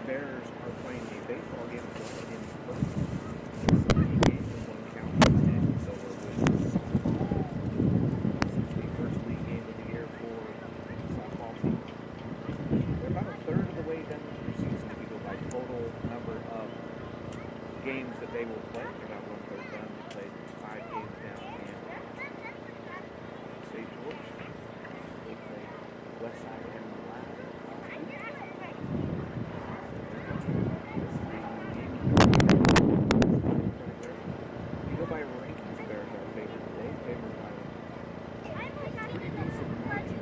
Bears are playing a baseball game in Perth. It's a league game in one county, and so we're with this is the first league game of the year for the softball team. They're about a third of the way done with their season if you go by total number of games that they will play. They're not one third done. They played 5 games down in St. George. They played Westside and Malad. You go by rankings, Bears are favored today, favored by a pretty decent margin.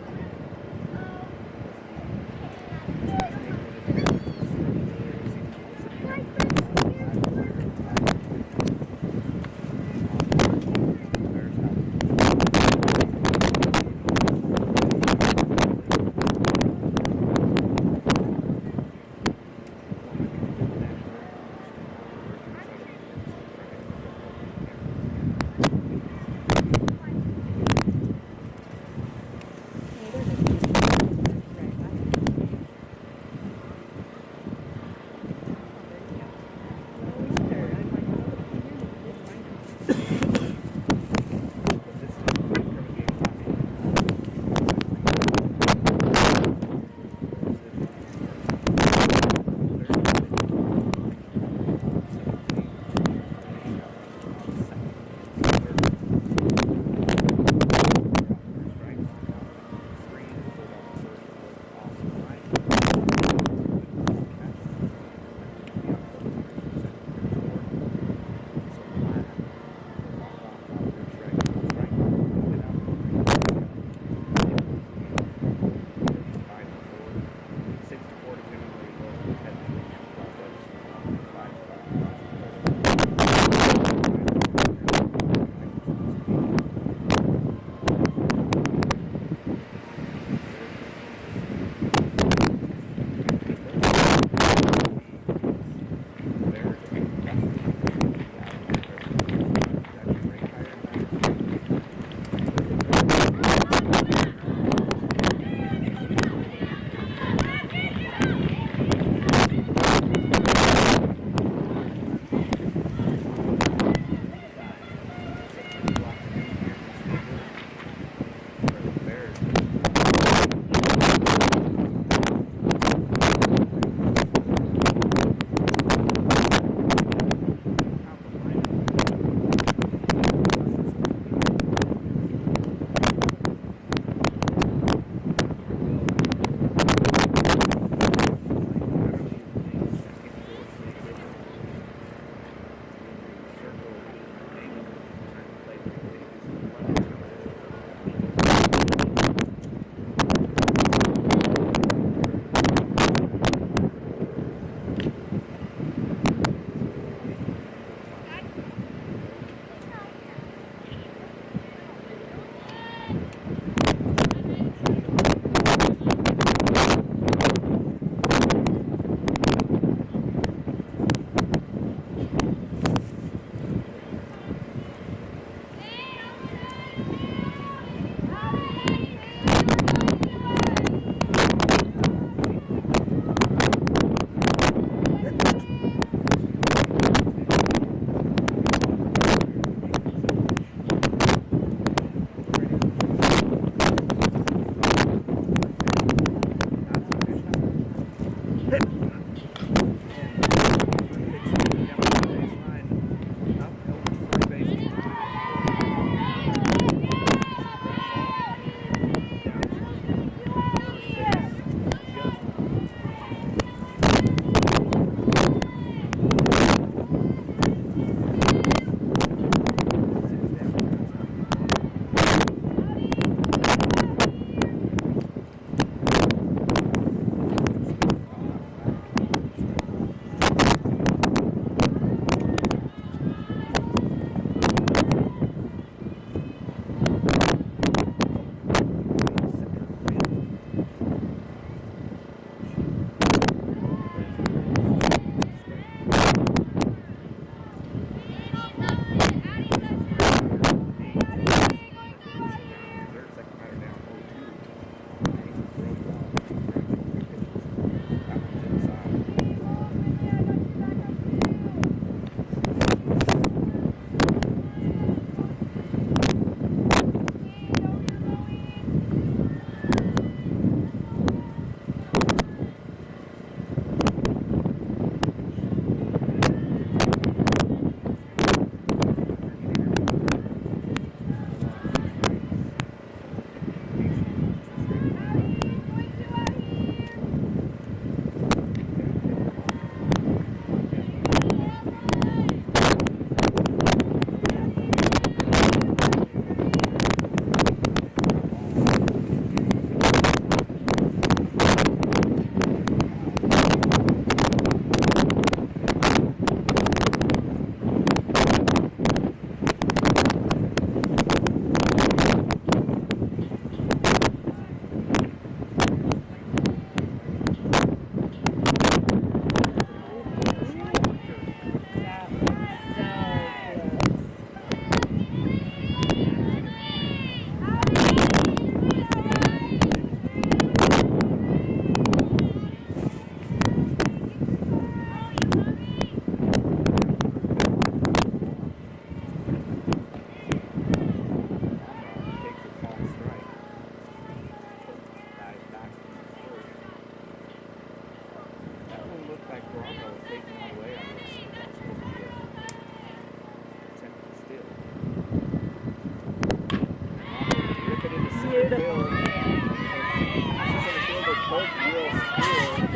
Toronto was taking one away. I was supposed to be attempted still. Toronto rip it into center field. Passes center field, but Polk will score.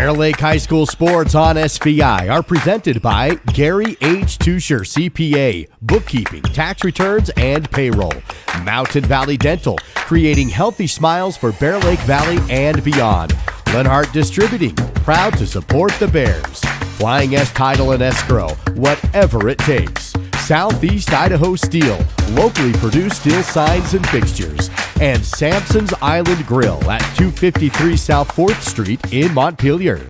Bear Lake High School sports on SVI are presented by Gary H. Tusher, CPA, bookkeeping, tax returns, and payroll. Mountain Valley Dental, creating healthy smiles for Bear Lake Valley and beyond. Lenhart Distributing, proud to support the Bears. Flying S Title and Escrow, whatever it takes. Southeast Idaho Steel, locally produced steel signs and fixtures. And Sampson's Island Grill at 253 South 4th Street in Montpelier.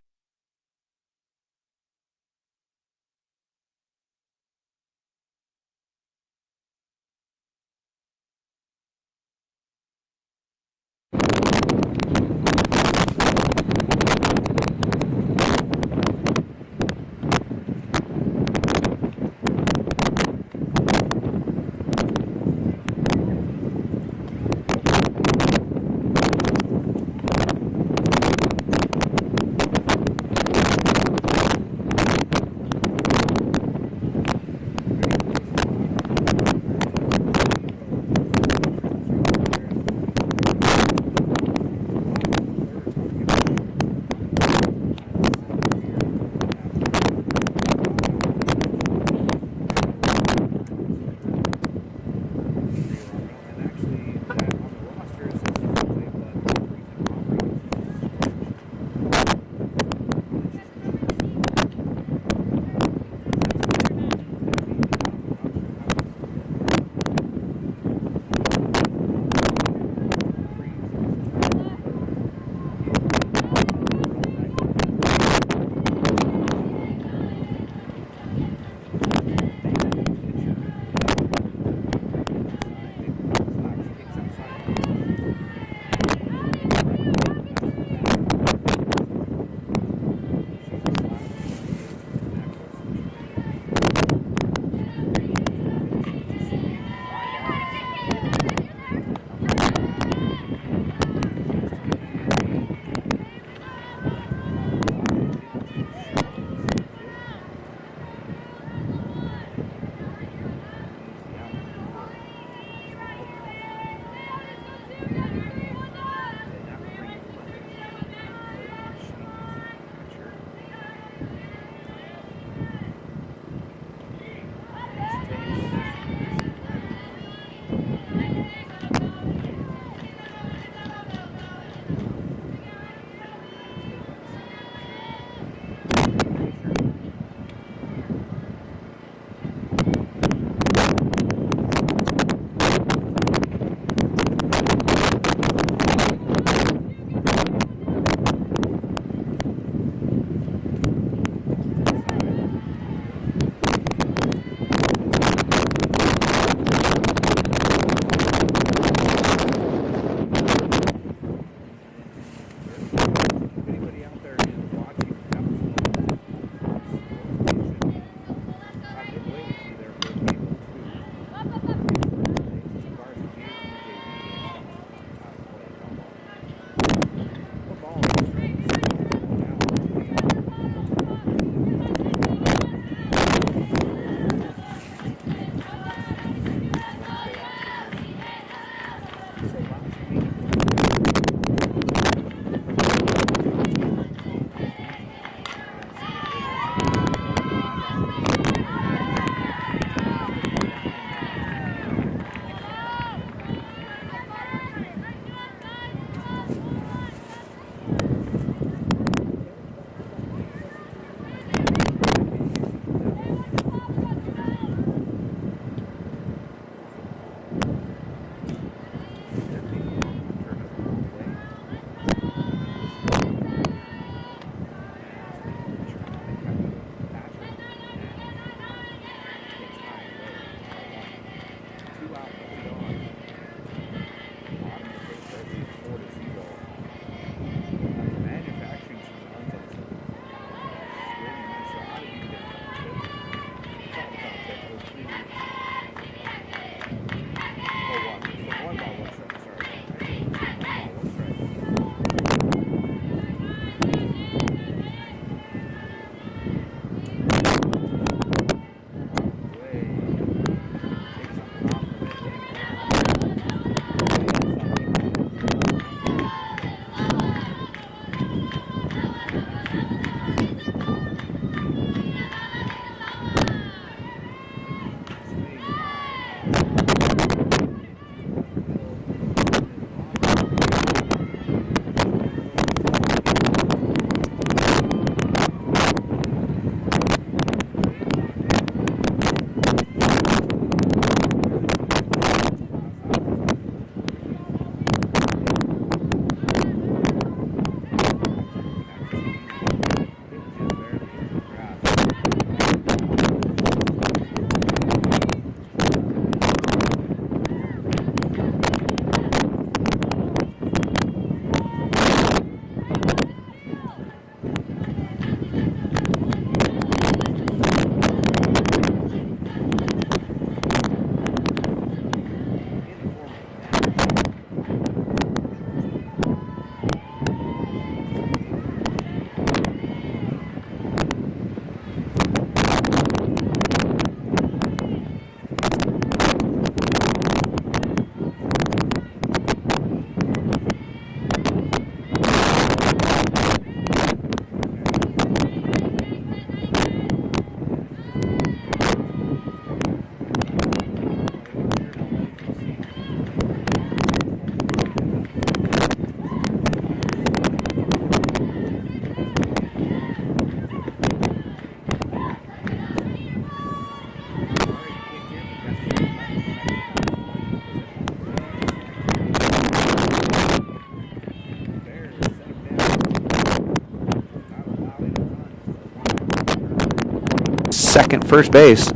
first base.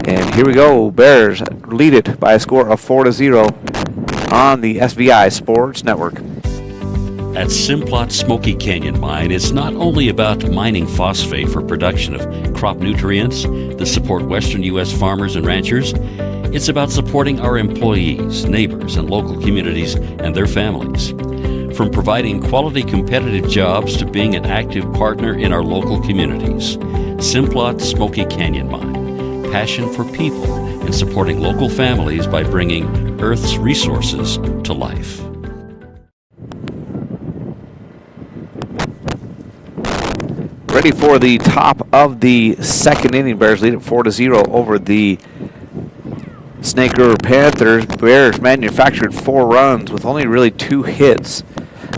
And here we go. Bears lead it by a score of 4-0 on the SVI Sports Network. At Simplot Smoky Canyon Mine, it's not only about mining phosphate for production of crop nutrients that support western U.S. farmers and ranchers. It's about supporting our employees, neighbors, and local communities and their families. From providing quality competitive jobs to being an active partner in our local communities. Simplot Smoky Canyon Mine. Passion for people and supporting local families by bringing Earth's resources to life. Ready for the top of the second inning. Bears lead it 4-0 over the Snake River Panthers. Bears manufactured 4 runs with only really 2 hits,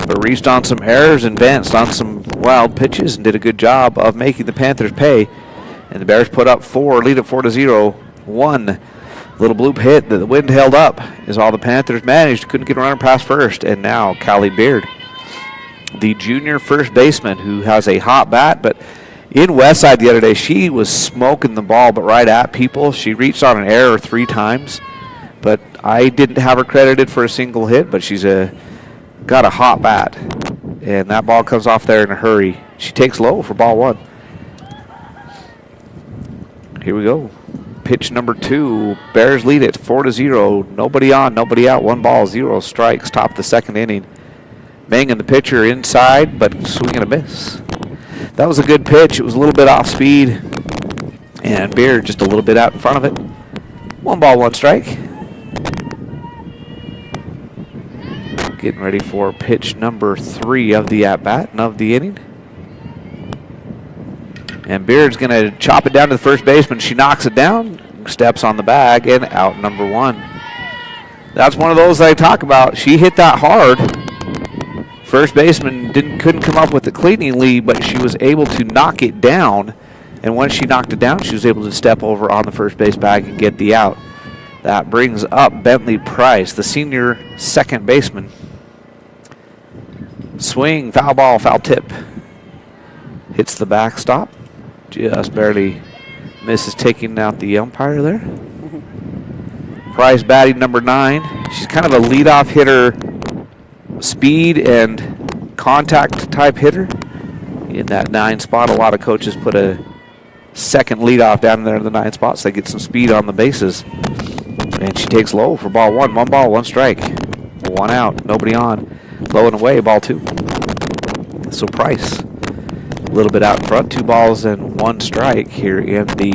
but reached on some errors and advanced on some wild pitches and did a good job of making the Panthers pay. And the Bears put up 4, lead it 4-0. 1 little bloop hit that the wind held up is all the Panthers managed. Couldn't get a runner past first. And now Callie Beard, the junior first baseman who has a hot bat, but in Westside the other day, she was smoking the ball, but right at people. She reached on an error 3 times, but I didn't have her credited for a single hit, but she's got a hot bat, and that ball comes off there in a hurry. She takes low for ball 1. Here we go. Pitch number 2. Bears lead it 4-0. Nobody on, nobody out. 1 ball, 0 strikes. Top the second inning. Mangan, the pitcher, inside, but swing and a miss. That was a good pitch. It was a little bit off speed, and Beard just a little bit out in front of it. 1 ball, 1 strike. Getting ready for pitch number 3 of the at-bat and of the inning. And Beard's going to chop it down to the first baseman. She knocks it down, steps on the bag, and out number 1. That's one of those that I talk about. She hit that hard. First baseman couldn't come up with it cleanly, but she was able to knock it down. And once she knocked it down, she was able to step over on the first base bag and get the out. That brings up Bentley Price, the senior second baseman. Swing, foul ball, foul tip. Hits the backstop. Just barely misses taking out the umpire there. Price batting number 9. She's kind of a leadoff hitter, speed and contact type hitter. In that 9 spot, a lot of coaches put a second leadoff down there in the 9 spot so they get some speed on the bases. And she takes low for ball 1. 1 ball, 1 strike. 1 out, nobody on. Low and away, ball 2. So Price, a little bit out in front, 2 balls and 1 strike here in the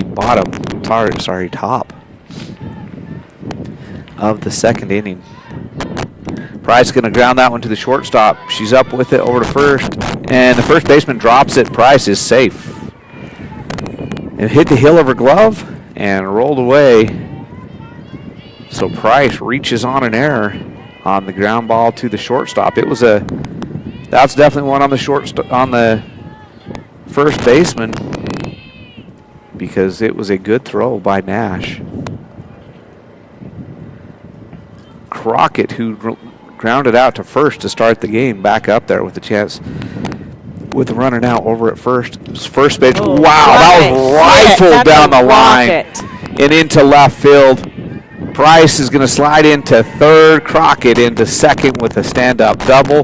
top of the second inning. Price going to ground that one to the shortstop. She's up with it over to first, and the first baseman drops it. Price is safe. It hit the heel of her glove and rolled away. So Price reaches on an error on the ground ball to the shortstop. That's definitely one on the first baseman, because it was a good throw by Nash. Crockett, who grounded out to first to start the game, back up there with a chance with the runner now over at first. First base. Oh, wow, that was rifled down the line and into left field. Price is going to slide into third. Crockett into second with a stand-up double.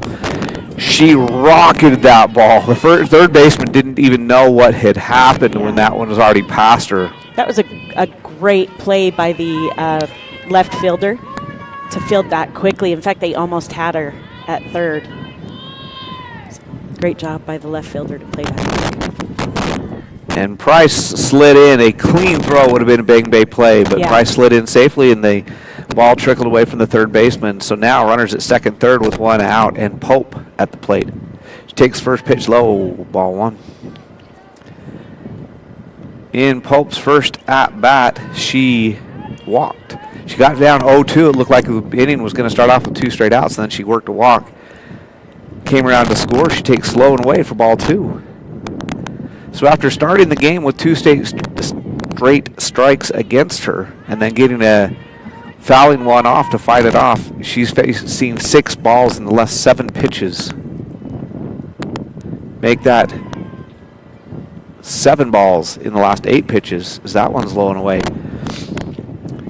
She rocketed that ball. The third baseman didn't even know what had happened when that one was already past her. That was a great play by the left fielder to field that quickly. In fact, they almost had her at third. Great job by the left fielder to play that. And Price slid in. A clean throw would have been a big bay play, but Price slid in safely, and the ball trickled away from the third baseman. So now runners at second, third with 1 out, and Pope at the plate. She takes first pitch low, ball 1. In Pope's first at bat, she walked. She got down 0-2. It looked like the inning was going to start off with 2 straight outs, and then she worked a walk. Came around to score. She takes slow and away for ball 2. So after starting the game with 2 straight strikes against her, and then getting a fouling one off to fight it off, she's seen 6 balls in the last 7 pitches. Make that 7 balls in the last 8 pitches as that one's low and away.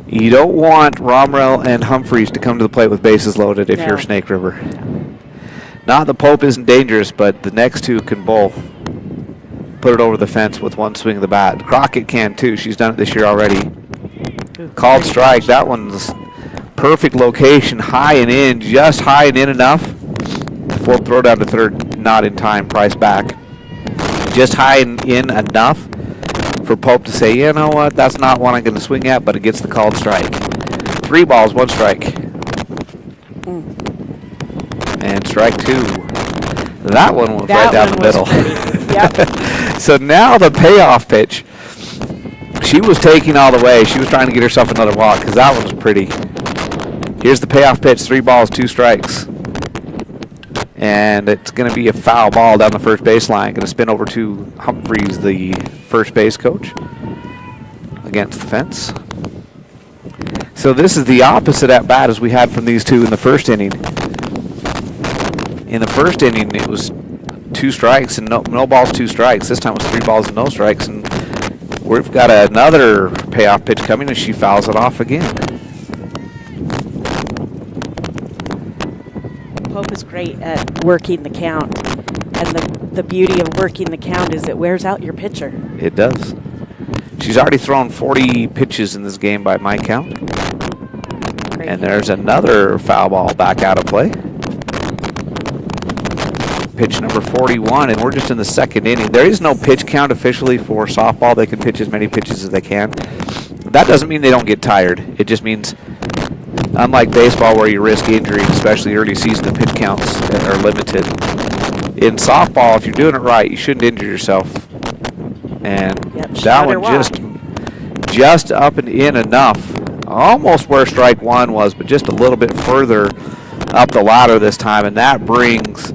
You don't want Romrell and Humphreys to come to the plate with bases loaded if No. you're Snake River. Not the Pope isn't dangerous, but the next two can both put it over the fence with one swing of the bat. Crockett can too. She's done it this year already. Ooh, Called great strike. pitch. That one's perfect location, high and in, just high and in enough. Full throw down to third, not in time. Price back. Just high and in enough for Pope to say, you know what, that's not one I'm going to swing at, but it gets the called strike. 3 balls, 1 strike. And strike 2. That one went right down the middle. Yep. So now the payoff pitch. She was taking all the way. She was trying to get herself another walk because that one was pretty. Here's the payoff pitch, 3 balls, 2 strikes. And it's going to be a foul ball down the first baseline. Going to spin over to Humphreys, the first base coach, against the fence. So this is the opposite at bat as we had from these two in the first inning. In the first inning, it was 2 strikes and no balls, 2 strikes. This time it was 3 balls and no strikes. And we've got another payoff pitch coming, and she fouls it off again. Pope is great at working the count. And the beauty of working the count is it wears out your pitcher. It does. She's already thrown 40 pitches in this game by my count. Great And hit. there's another foul ball back out of play. Pitch number 41, and we're just in the second inning. There is no pitch count officially for softball. They can pitch as many pitches as they can. That doesn't mean they don't get tired. It just means, unlike baseball where you risk injury, especially early season, the pitch counts are limited. In softball, if you're doing it right, you shouldn't injure yourself. And Yep, that shot or one just up and in enough. Almost where strike 1 was, but just a little bit further up the ladder this time. And that brings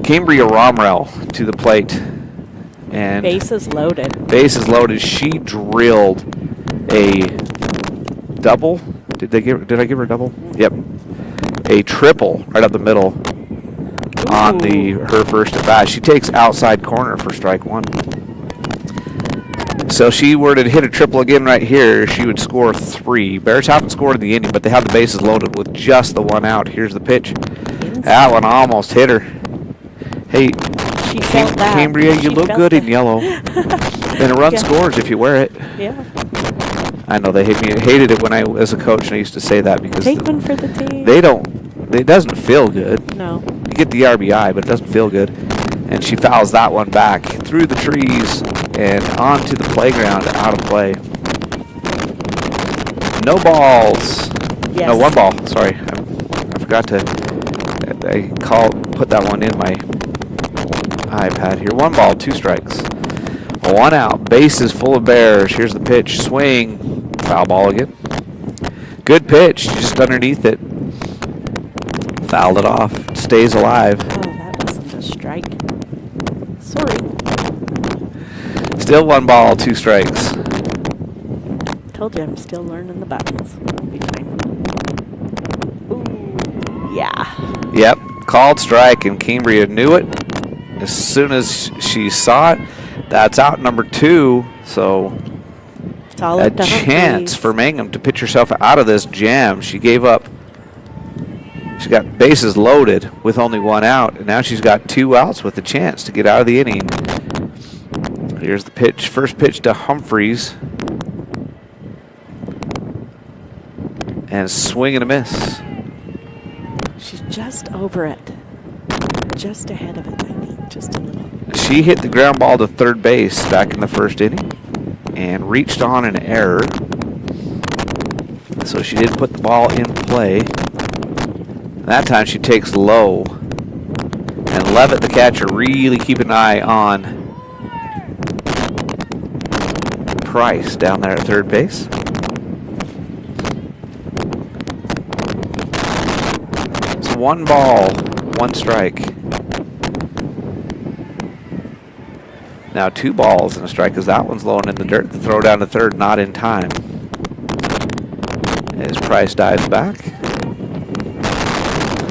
Cambria Romrell to the plate. And Bases loaded. bases loaded. She drilled a double. Did I give her a double? Yep. A triple right up the middle on her first at bat. She takes outside corner for strike 1. So if she were to hit a triple again right here, she would score 3. Bears haven't scored in the inning, but they have the bases loaded with just the 1 out. Here's the pitch. That one almost hit her. Hey, She felt that. Cambria, you She look felt good in that. yellow. And a run Yeah. scores if you wear it. Yeah. I know they hated it when I was a coach, and I used to say that because Take one for the team. it doesn't feel good. No. You get the RBI, but it doesn't feel good. And she fouls that one back through the trees and onto the playground, out of play. No balls. Yes. No, 1 ball. Sorry, I forgot to. Put that one in my iPad here. 1 ball, 2 strikes. 1 out. Bases full of Bears. Here's the pitch. Swing. Foul ball again. Good pitch. Just underneath it. Fouled it off. Stays alive. Oh, that wasn't a strike. Sorry. Still 1 ball, 2 strikes. Told you I'm still learning the buttons. I'll be fine. Ooh, yeah. Yep. Called strike, and Cambria knew it as soon as she saw it. That's out number 2. So It's all a up to chance Humphreys. for Mangum to pitch herself out of this jam. She gave up. She got bases loaded with only 1 out, and now she's got 2 outs with a chance to get out of the inning. Here's the pitch. First pitch to Humphreys. And swing and a miss. She's just over it. Just ahead of it, I think. Just a little. She hit the ground ball to third base back in the first inning and reached on an error. So she did put the ball in play. That time she takes low. And Levitt, the catcher, really keep an eye on Price down there at third base. It's 1 ball, 1 strike. Now 2 balls and a strike because that one's low and in the dirt. The throw down to third, not in time. As Price dives back.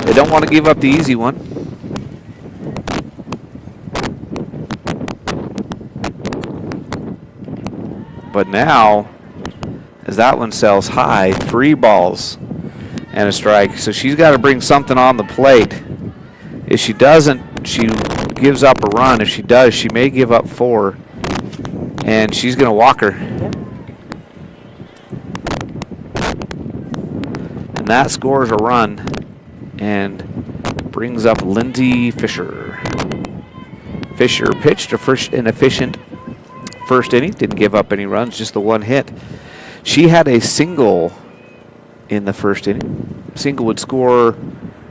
They don't want to give up the easy one. But now, as that one sells high, 3 balls and a strike. So she's got to bring something on the plate. If she doesn't, she gives up a run. If she does, she may give up 4. And she's going to walk her. Yep. And that scores a run and brings up Lindsay Fisher. Fisher pitched an efficient first inning. Didn't give up any runs, just the 1 hit. She had a single in the first inning. Single would score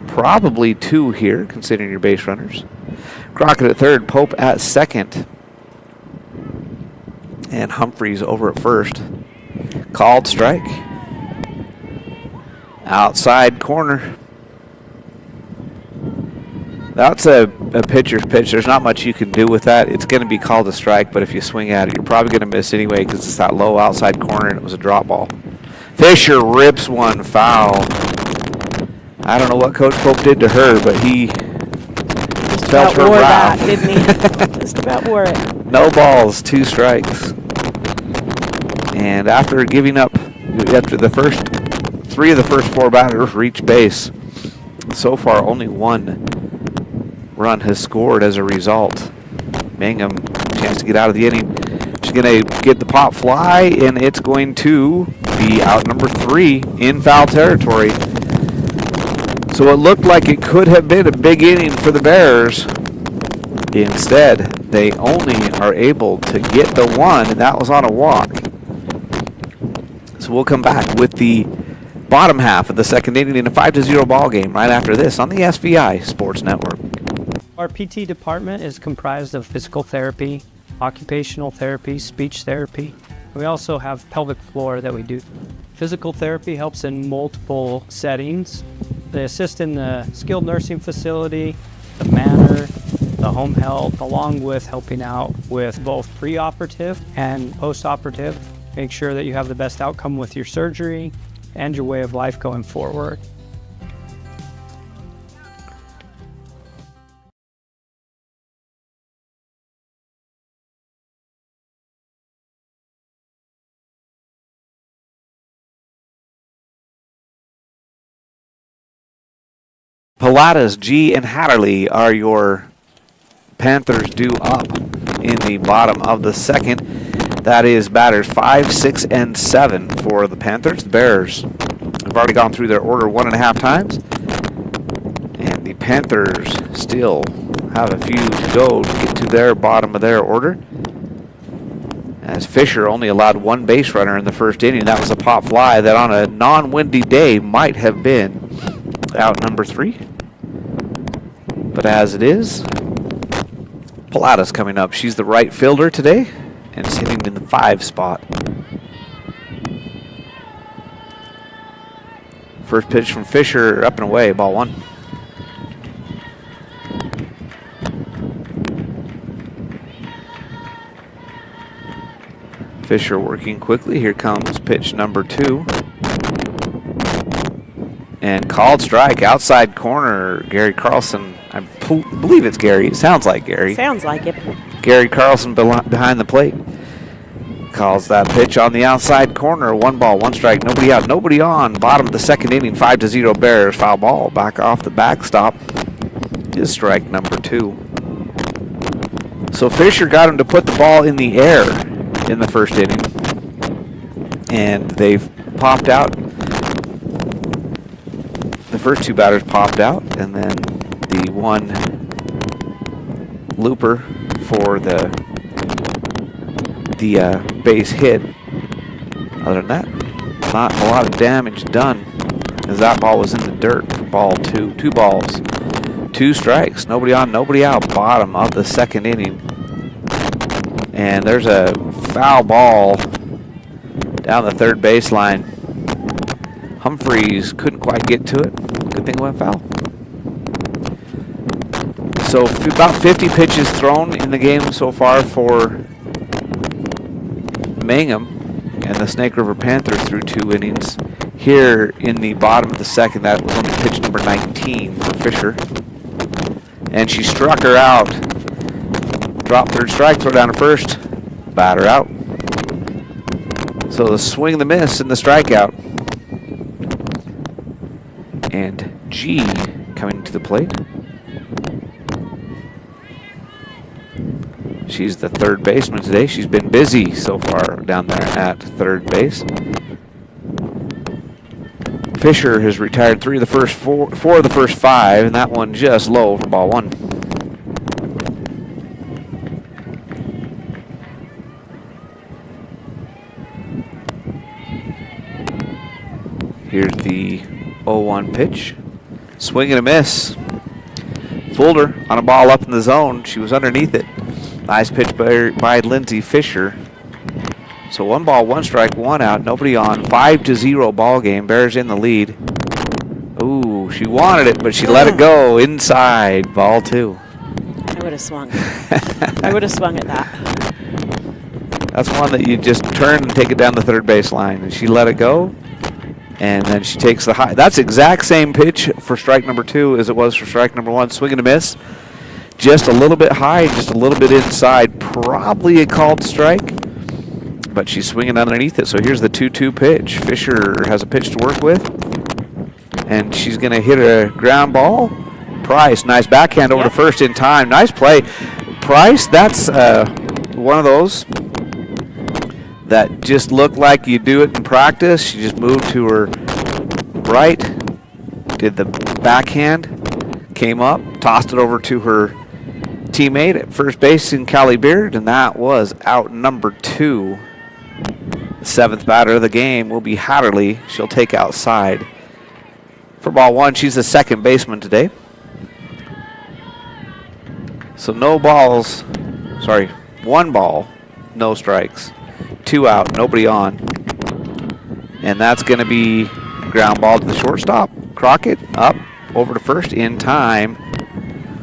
probably 2 here, considering your base runners. Crockett at third, Pope at second. And Humphreys over at first. Called strike. Outside corner. That's a pitcher's pitch. There's not much you can do with that. It's going to be called a strike, but if you swing at it, you're probably going to miss anyway because it's that low outside corner and it was a drop ball. Fisher rips one foul. I don't know what Coach Pope did to her, but he felt her wore wrath. that, didn't he? Just about wore it. No balls, 2 strikes. And after giving up, after the first 3 of the first 4 batters reach base, so far only 1 run has scored as a result. Mangum, chance to get out of the inning. She's going to get the pop fly, and it's going to be out number 3 in foul territory. So it looked like it could have been a big inning for the Bears. Instead, they only are able to get the 1, and that was on a walk. So we'll come back with the bottom half of the second inning in a 5-0 ball game right after this on the SVI Sports Network. Our PT department is comprised of physical therapy, occupational therapy, speech therapy. We also have pelvic floor that we do. Physical therapy helps in multiple settings. They assist in the skilled nursing facility, the manor, the home health, along with helping out with both pre-operative and post-operative. Make sure that you have the best outcome with your surgery and your way of life going forward. Pilatus, G, and Hatterley are your Panthers due up in the bottom of the second. That is batters 5, 6, and 7 for the Panthers. The Bears have already gone through their order 1.5 times. And the Panthers still have a few to go to get to their bottom of their order. As Fisher only allowed 1 base runner in the first inning. That was a pop fly that on a non-windy day might have been out number 3. But as it is, Pilatus coming up. She's the right fielder today and is hitting in the 5 spot. First pitch from Fisher, up and away, ball 1. Fisher working quickly. Here comes pitch number 2. And called strike, outside corner, Gary Carlson. I believe it's Gary. It sounds like Gary. Sounds like it. Gary Carlson behind the plate. Calls that pitch on the outside corner. 1 ball, 1 strike, nobody out, nobody on. Bottom of the second inning, 5-0 Bears. Foul ball, back off the backstop is strike number 2. So Fisher got him to put the ball in the air in the first inning. And they've popped out. The first 2 batters popped out, and then the 1 looper for the base hit. Other than that, not a lot of damage done, as that ball was in the dirt for ball 2. 2 balls, 2 strikes, nobody on, nobody out, bottom of the second inning. And there's a foul ball down the third baseline. Humphreys couldn't quite get to it. Good thing it went foul. So about 50 pitches thrown in the game so far for Mangum and the Snake River Panthers through 2 innings. Here in the bottom of the second, that was only pitch number 19 for Fisher. And she struck her out. Drop third strike, throw down to first. Batter out. So the swing and the miss and the strikeout. And G coming to the plate. She's the third baseman today. She's been busy so far down there at third base. Fisher has retired four of the first five, and that one just low for ball one. Here's the 0-1 pitch. Swing and a miss. Fooled her on a ball up in the zone. She was underneath it. Nice pitch by Lindsay Fisher. So 1 ball, 1 strike, 1 out, nobody on. 5-0 ball game. Bears in the lead. Ooh, she wanted it, but she let it go inside. Ball 2. I would have swung. I would have swung at that. That's one that you just turn and take it down the third base line. And she let it go. And then she takes the high. That's exact same pitch for strike number 2 as it was for strike number 1. Swing and a miss. Just a little bit high, just a little bit inside. Probably a called strike. But she's swinging underneath it. So here's the 2-2 pitch. Fisher has a pitch to work with. And she's going to hit a ground ball. Price, nice backhand over to first in time. Nice play. Price, that's one of those that just looked like you do it in practice. She just moved to her right, did the backhand, came up, tossed it over to her teammate at first base in Callie Beard, and that was out number 2. The 7th batter of the game will be Hatterley. She'll take outside. For ball 1, she's the second baseman today. So 1 ball, no strikes. 2 out, nobody on. And that's going to be ground ball to the shortstop. Crockett up over to first in time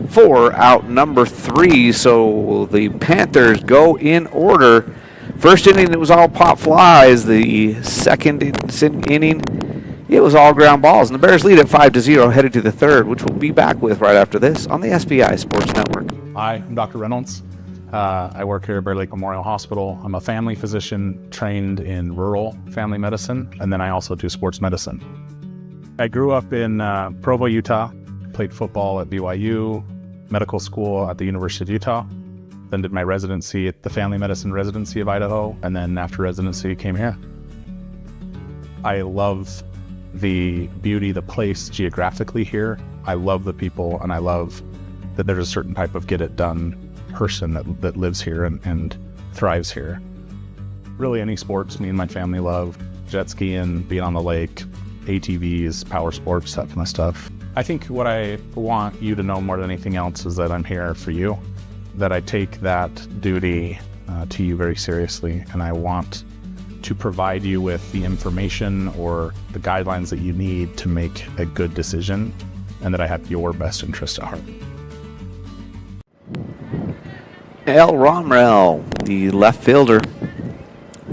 for out number 3. So the Panthers go in order. First inning, it was all pop flies. The second inning, it was all ground balls. And the Bears lead at 5-0, headed to the third, which we'll be back with right after this on the SVI Sports Network. Hi, I'm Dr. Reynolds. I work here at Bear Lake Memorial Hospital. I'm a family physician trained in rural family medicine, and then I also do sports medicine. I grew up in Provo, Utah, played football at BYU, medical school at the University of Utah, then did my residency at the Family Medicine Residency of Idaho, and then after residency came here. I love the beauty, the place geographically here. I love the people, and I love that there's a certain type of get-it-done person that lives here and thrives here. Really any sports me and my family love. Jet skiing, being on the lake, ATVs, power sports, that kind of stuff. I think what I want you to know more than anything else is that I'm here for you, that I take that duty to you very seriously, and I want to provide you with the information or the guidelines that you need to make a good decision, and that I have your best interest at heart. El Romrell, the left fielder,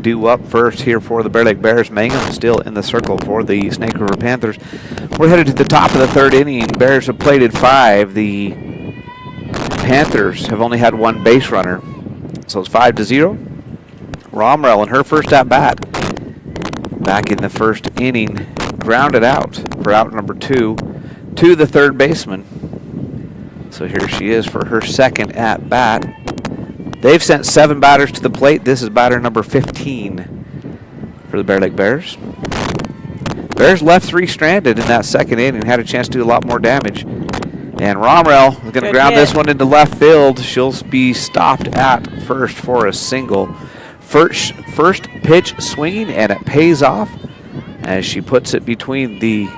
due up first here for the Bear Lake Bears. Mangum still in the circle for the Snake River Panthers. We're headed to the top of the third inning. Bears have plated 5. The Panthers have only had 1 base runner. So it's 5-0. Romrell in her first at bat back in the first inning grounded out for out number 2 to the third baseman. So here she is for her second at bat. They've sent 7 batters to the plate. This is batter number 15 for the Bear Lake Bears. Bears left 3 stranded in that second inning and had a chance to do a lot more damage. And Romrell is going to ground this one into left field. She'll be stopped at first for a single. First pitch swinging, and it pays off as she puts it between the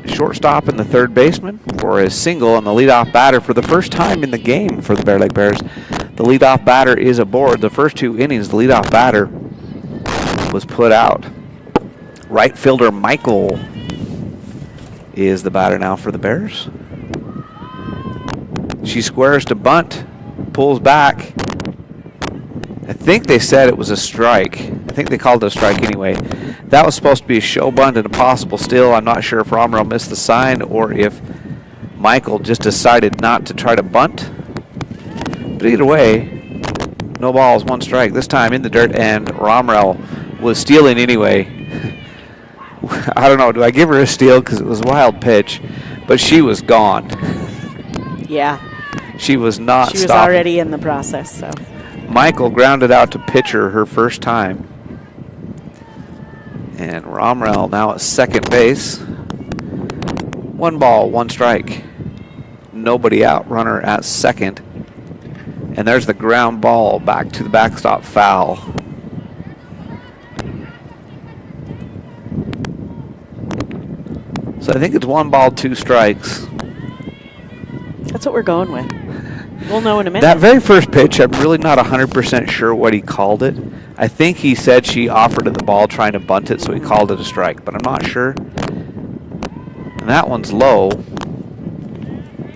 shortstop and the third baseman for a single, and the leadoff batter for the first time in the game for the Bear Lake Bears. The leadoff batter is aboard. The first 2 innings, the leadoff batter was put out. Right fielder Michael is the batter now for the Bears. She squares to bunt, pulls back. I think they said it was a strike. I think they called it a strike anyway. That was supposed to be a show bunt and a possible steal. I'm not sure if Romrell missed the sign or if Michael just decided not to try to bunt. But either way, No balls, 1 strike. This time in the dirt, and Romrell was stealing anyway. I don't know, do I give her a steal because it was a wild pitch? But she was gone. Yeah. She was not She was stopping. already in the process, so. Michael grounded out to pitcher her first time. And Romrell now at second base. 1 ball, 1 strike. Nobody out, runner at second. And there's the ground ball back to the backstop, foul. So I think it's 1 ball, 2 strikes. That's what we're going with. We'll know in a minute. That very first pitch, I'm really not 100% sure what he called it. I think he said she offered it the ball trying to bunt it, so he called it a strike, but I'm not sure. And that one's low.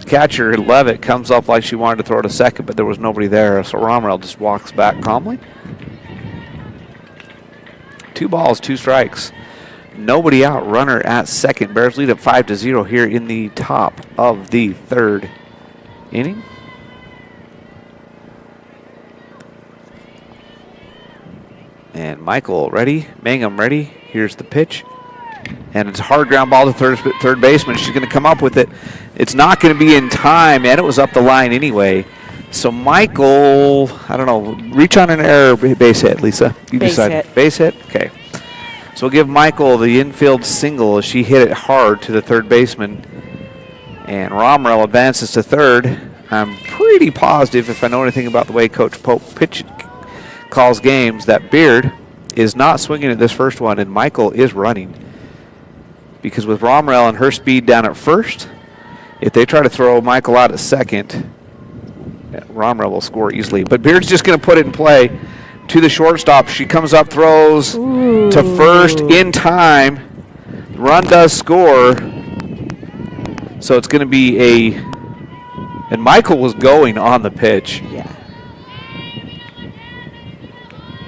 Catcher Levitt comes up like she wanted to throw to second, but there was nobody there, so Romrell just walks back calmly. 2 balls, 2 strikes. Nobody out, runner at second. Bears lead at 5-0 here in the top of the 3rd inning. And Michael ready, Mangum ready. Here's the pitch. And it's a hard ground ball to third baseman. She's going to come up with it. It's not going to be in time, and it was up the line anyway. So Michael, I don't know, reach on an error base hit, Lisa. You Base decide. hit. Base hit? Okay. So we'll give Michael the infield single as she hit it hard to the third baseman. And Romrell advances to third. I'm pretty positive, if I know anything about the way Coach Pope calls games, that Beard is not swinging at this first one, and Michael is running. Because with Romrell and her speed down at first, if they try to throw Michael out at second, Romrell will score easily. But Beard's just going to put it in play to the shortstop. She comes up, throws to first in time. Run does score. So it's going to be a... And Michael was going on the pitch. Yeah.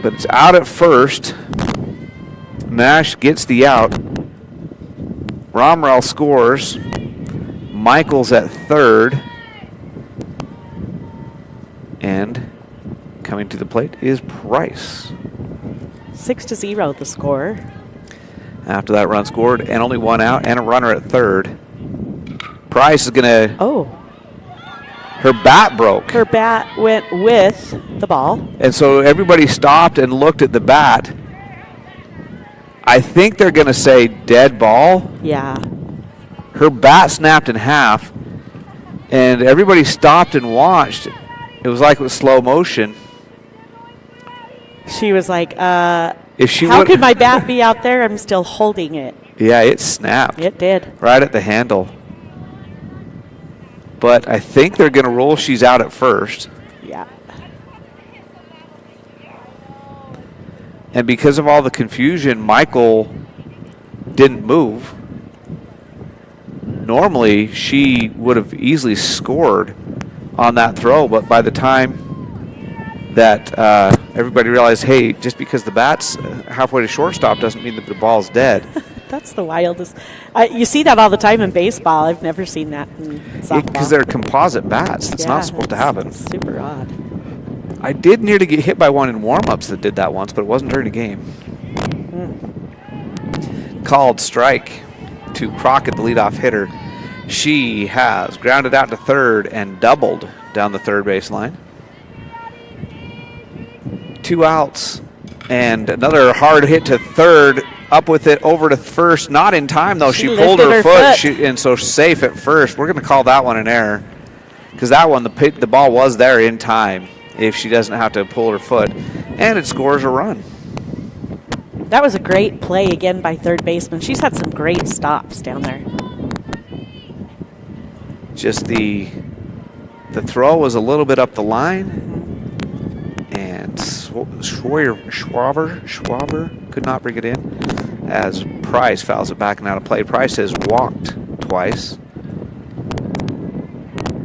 But it's out at first. Nash gets the out. Romrell scores. Michael's at third. And coming to the plate is Price. 6-0 the score. After that run scored, and only 1 out, and a runner at third. Price is going to... Oh, Her bat broke. her bat went with the ball. And so everybody stopped and looked at the bat. I think they're going to say dead ball. Yeah. Her bat snapped in half, and everybody stopped and watched. It was like it was slow motion. She was like, If she how would, could my bat be out there? I'm still holding it. yeah, it snapped It did. right at the handle. But I think they're going to rule she's out at first. Yeah. And because of all the confusion, Michael didn't move. Normally, she would have easily scored on that throw, but by the time that everybody realized, hey, just because the bat's halfway to shortstop doesn't mean that the ball's dead. That's the wildest. You see that all the time in baseball. I've never seen that in softball. Because they're composite bats. That's not supposed to happen. It's super odd. I did nearly get hit by one in warm-ups that did that once, but it wasn't during the game. Called strike to Crockett, the leadoff hitter. She has grounded out to third and doubled down the third base line. 2 outs and another hard hit to third. Up with it over to first. Not in time, though. She pulled lifted her her foot, and so safe at first. We're going to call that one an error because that one, the ball was there in time if she doesn't have to pull her foot. And it scores a run. That was a great play again by third baseman. She's had some great stops down there. Just the throw was a little bit up the line. And Schwaber could not bring it in as Price fouls it back and out of play. Price has walked twice.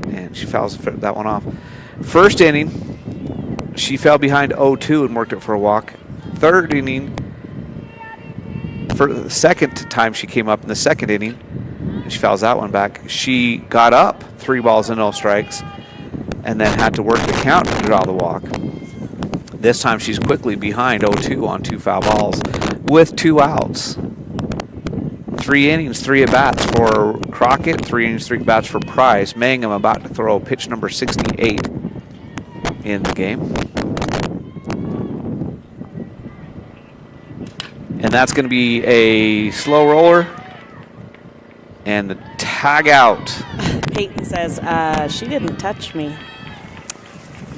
And she fouls that one off. First inning, she fell behind 0-2 and worked it for a walk. Third inning, for the second time she came up in the second inning, and she fouls that one back. She got up 3 balls and no strikes and then had to work the count to draw the walk. This time she's quickly behind 0-2 on 2 foul balls with 2 outs. 3 innings, 3 at-bats for Crockett, 3 innings, 3 at-bats for Price. Mangum about to throw pitch number 68 in the game. And that's going to be a slow roller and the tag out. Peyton says, she didn't touch me.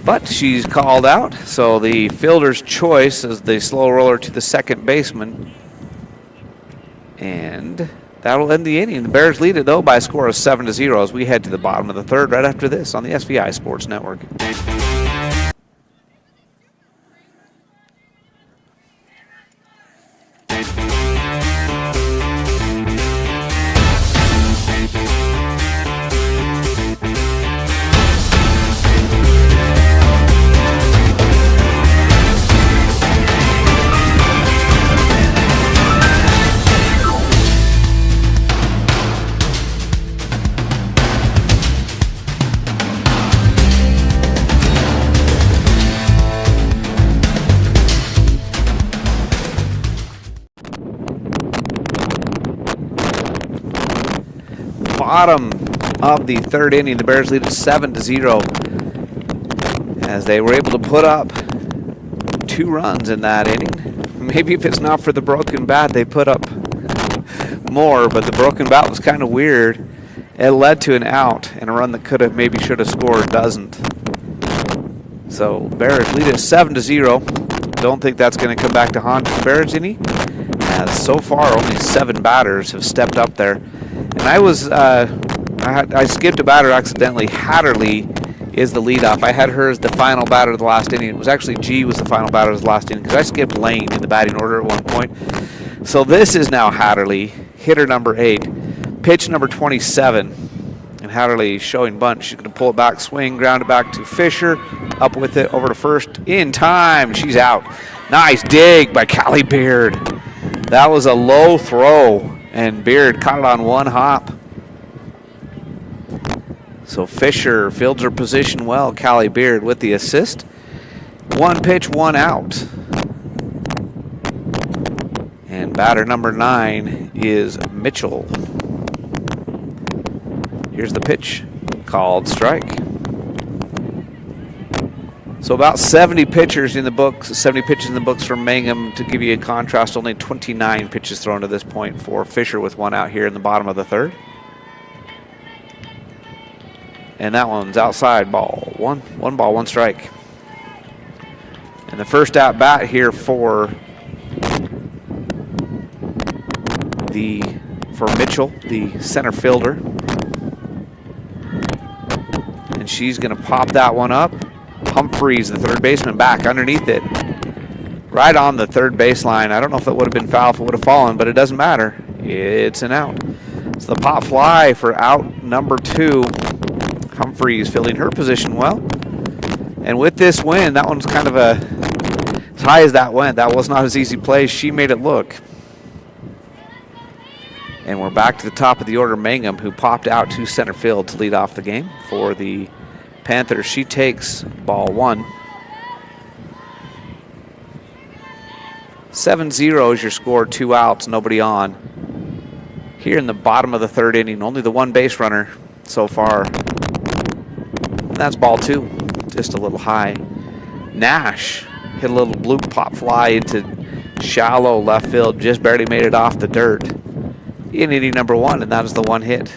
But she's called out, so the fielder's choice is the slow roller to the second baseman. And that'll end the inning. The Bears lead it, though, by a score of 7-0 as we head to the bottom of the third right after this on the SVI Sports Network. Bottom of the third inning, the Bears lead at 7-0 as they were able to put up 2 runs in that inning. Maybe if it's not for the broken bat, they put up more, but the broken bat was kind of weird. It led to an out, and a run that could have, maybe should have scored, doesn't. So Bears lead at 7-0. Don't think that's going to come back to haunt the Bears any, as so far only 7 batters have stepped up there. And I skipped a batter accidentally. Hatterley is the leadoff. I had her as the final batter of the last inning. It was actually G was the final batter of the last inning because I skipped Lane in the batting order at one point. So this is now Hatterley, hitter number 8, pitch number 27. And Hatterley showing bunt. She's going to pull it back, swing, ground it back to Fisher. Up with it, over to first, in time. She's out. Nice dig by Callie Beard. That was a low throw. And Beard caught it on one hop. So Fisher fields her position well. Callie Beard with the assist. 1 pitch, 1 out. And batter number 9 is Mitchell. Here's the pitch. Called strike. So about 70 pitchers in the books, 70 pitches in the books from Mangum. To give you a contrast, only 29 pitches thrown to this point for Fisher with 1 out here in the bottom of the third. And that one's outside, ball 1. 1 ball, 1 strike. And the first at bat here for Mitchell, the center fielder. And she's going to pop that one up. Humphreys, the third baseman, back underneath it. Right on the third baseline. I don't know if it would have been foul if it would have fallen, but it doesn't matter. It's an out. So the pop fly for out number 2. Humphreys filling her position well. And with this win, that one's kind of as high as that went. That was not as easy play. She made it look. And we're back to the top of the order. Mangum, who popped out to center field to lead off the game for the Panthers. She takes ball 1. 7-0 is your score, 2 outs, nobody on. Here in the bottom of the third inning, only the 1 base runner so far. And that's ball 2, just a little high. Nash hit a little bloop pop fly into shallow left field, just barely made it off the dirt in inning number 1, and that is the 1 hit.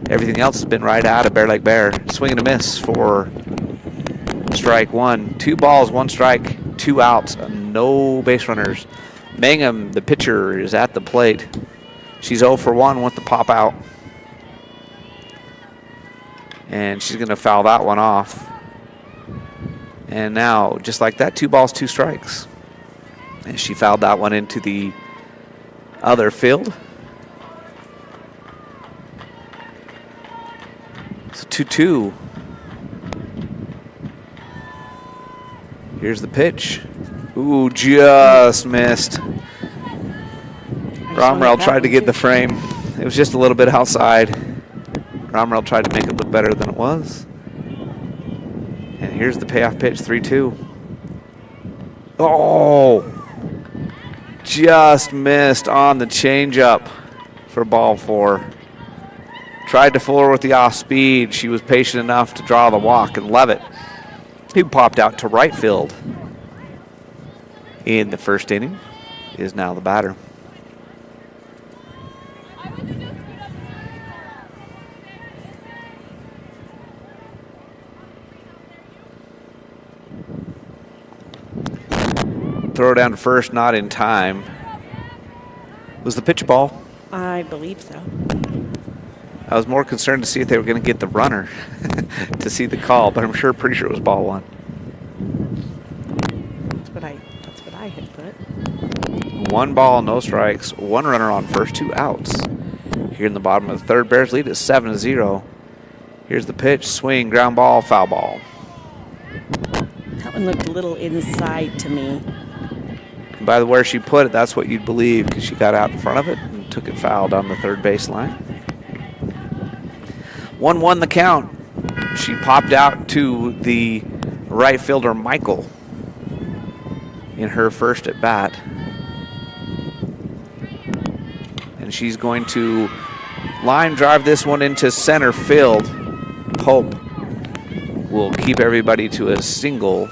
Everything else has been right out of Bear Like Bear. Swing and a miss for strike 1. 2 balls, 1 strike, 2 outs, no base runners. Mangum, the pitcher, is at the plate. She's 0 for 1 with the pop out. And she's going to foul that one off. And now, just like that, 2 balls, 2 strikes. And she fouled that one into the other field. So 2-2. Here's the pitch. Ooh, just missed. Romrell tried to get the frame. It was just a little bit outside. Romrell tried to make it look better than it was. And here's the payoff pitch, 3-2. Oh, just missed on the changeup for ball 4. Tried to fool her with the off speed. She was patient enough to draw the walk, and Levitt, who popped out to right field in the first inning, is now the batter. Throw down to first, not in time. Was the pitch ball? I believe so. I was more concerned to see if they were going to get the runner to see the call, but I'm pretty sure it was ball 1. That's what I had put. 1 ball, no strikes, 1 runner on first, 2 outs. Here in the bottom of the third, Bears lead at 7-0. Here's the pitch, swing, ground ball, foul ball. That one looked a little inside to me. And by the way she put it, that's what you'd believe, because she got out in front of it and took it foul down the third baseline. 1-1 the count. She popped out to the right fielder, Michael, in her first at bat. And she's going to line drive this one into center field. Pope will keep everybody to a single.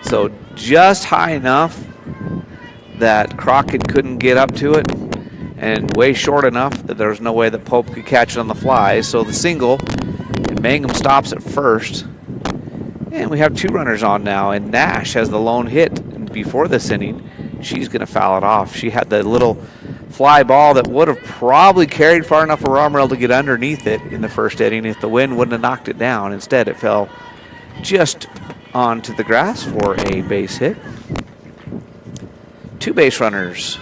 So just high enough that Crockett couldn't get up to it, and way short enough that there was no way that Pope could catch it on the fly. So the single, and Mangum stops at first. And we have 2 runners on now, and Nash has the lone hit. And before this inning, she's going to foul it off. She had the little fly ball that would have probably carried far enough for Romerell to get underneath it in the first inning if the wind wouldn't have knocked it down. Instead, it fell just onto the grass for a base hit. 2 base runners.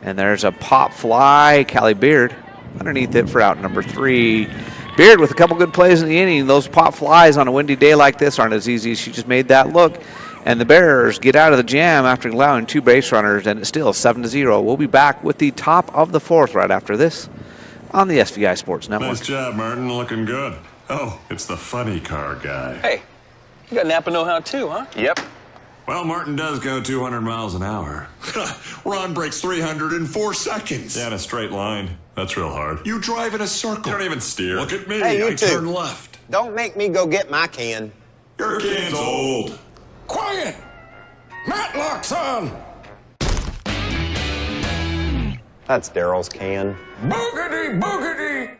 And there's a pop fly, Callie Beard underneath it for out number 3. Beard with a couple good plays in the inning. Those pop flies on a windy day like this aren't as easy as she just made that look. And the Bears get out of the jam after allowing 2 base runners, and it's still 7-0. We'll be back with the top of the 4th right after this on the SVI Sports Network. Nice job, Martin. Looking good. Oh, it's the funny car guy. Hey, you got Napa know-how too, huh? Yep. Well, Martin does go 200 miles an hour. Ron breaks 300 in 4 seconds. Yeah, in a straight line. That's real hard. You drive in a circle. You don't even steer. Look at me. Hey, you I two. turn left. Don't make me go get my can. Your can's old. Quiet! Matlock's on! That's Daryl's can. Boogity, boogity!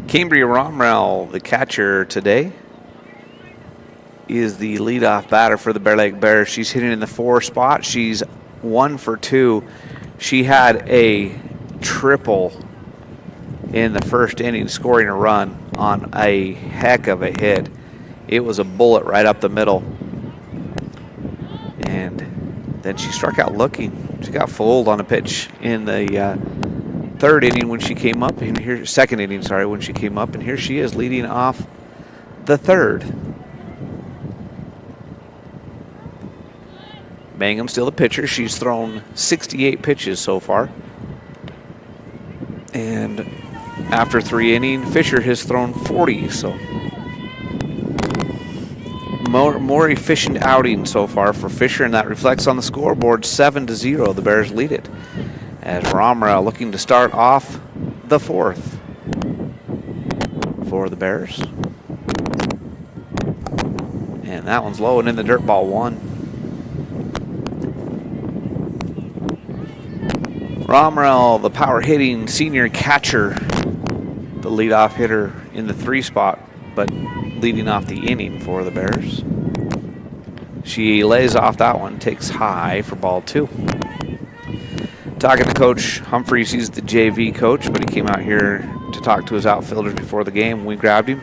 Cambria Romerell, the catcher today, is the leadoff batter for the Bear Lake Bears. She's hitting in the 4 spot. She's 1 for 2. She had a triple in the first inning, scoring a run on a heck of a hit. It was a bullet right up the middle. And then she struck out looking. She got fooled on a pitch in the third inning when she came up. And here, second inning, sorry, when she came up. And here she is leading off the 3rd. Mangum still the pitcher. She's thrown 68 pitches so far. And after 3 innings, Fisher has thrown 40. So more efficient outing so far for Fisher, and that reflects on the scoreboard. 7-0. The Bears lead it as Romerell looking to start off the 4th for the Bears. And that one's low and in the dirt, ball 1. Romerell, the power hitting senior catcher, the leadoff hitter in the 3 spot, but leading off the inning for the Bears. She lays off that one, takes high for ball 2. Talking to Coach Humphreys, he's the JV coach, but he came out here to talk to his outfielders before the game. We grabbed him.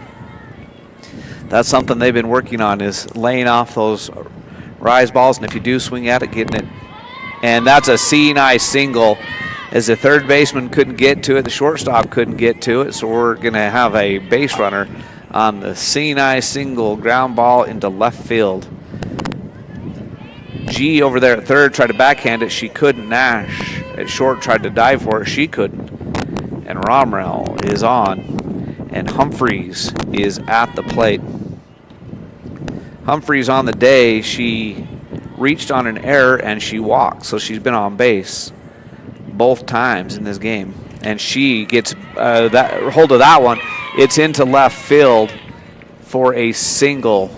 That's something they've been working on, is laying off those rise balls, and if you do swing at it, getting it. And that's a C-nice single, as the third baseman couldn't get to it, the shortstop couldn't get to it, so we're going to have a base runner on the C-nice single ground ball into left field. G over there at third tried to backhand it. She couldn't. Nash at short tried to dive for it. She couldn't. And Romerell is on. And Humphreys is at the plate. Humphreys on the day, she reached on an error and she walked, so she's been on base both times in this game. And she gets that hold of that one. It's into left field for a single.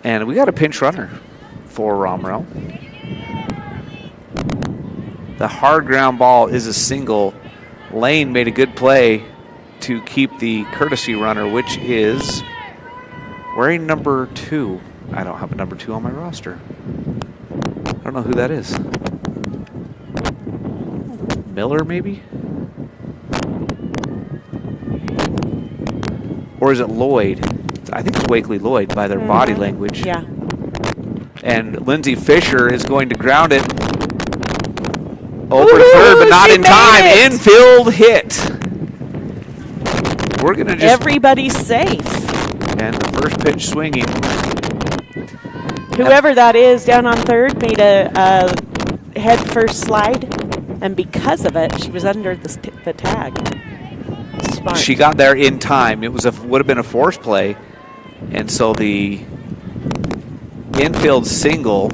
And we got a pinch runner for Romrel. The hard ground ball is a single. Lane made a good play to keep the courtesy runner, which is wearing number 2. I don't have a number 2 on my roster. I don't know who that is. Miller, maybe? Or is it Lloyd? I think it's Wakely Lloyd by their body language. Yeah. And Lindsay Fisher is going to ground it over to third, but not in time. Infield hit. We're going to just... Everybody's safe. And the first pitch swinging. Whoever that is down on third made a head first slide, and because of it, she was under the tag. Smart. She got there in time. It was would have been a force play, and so the infield single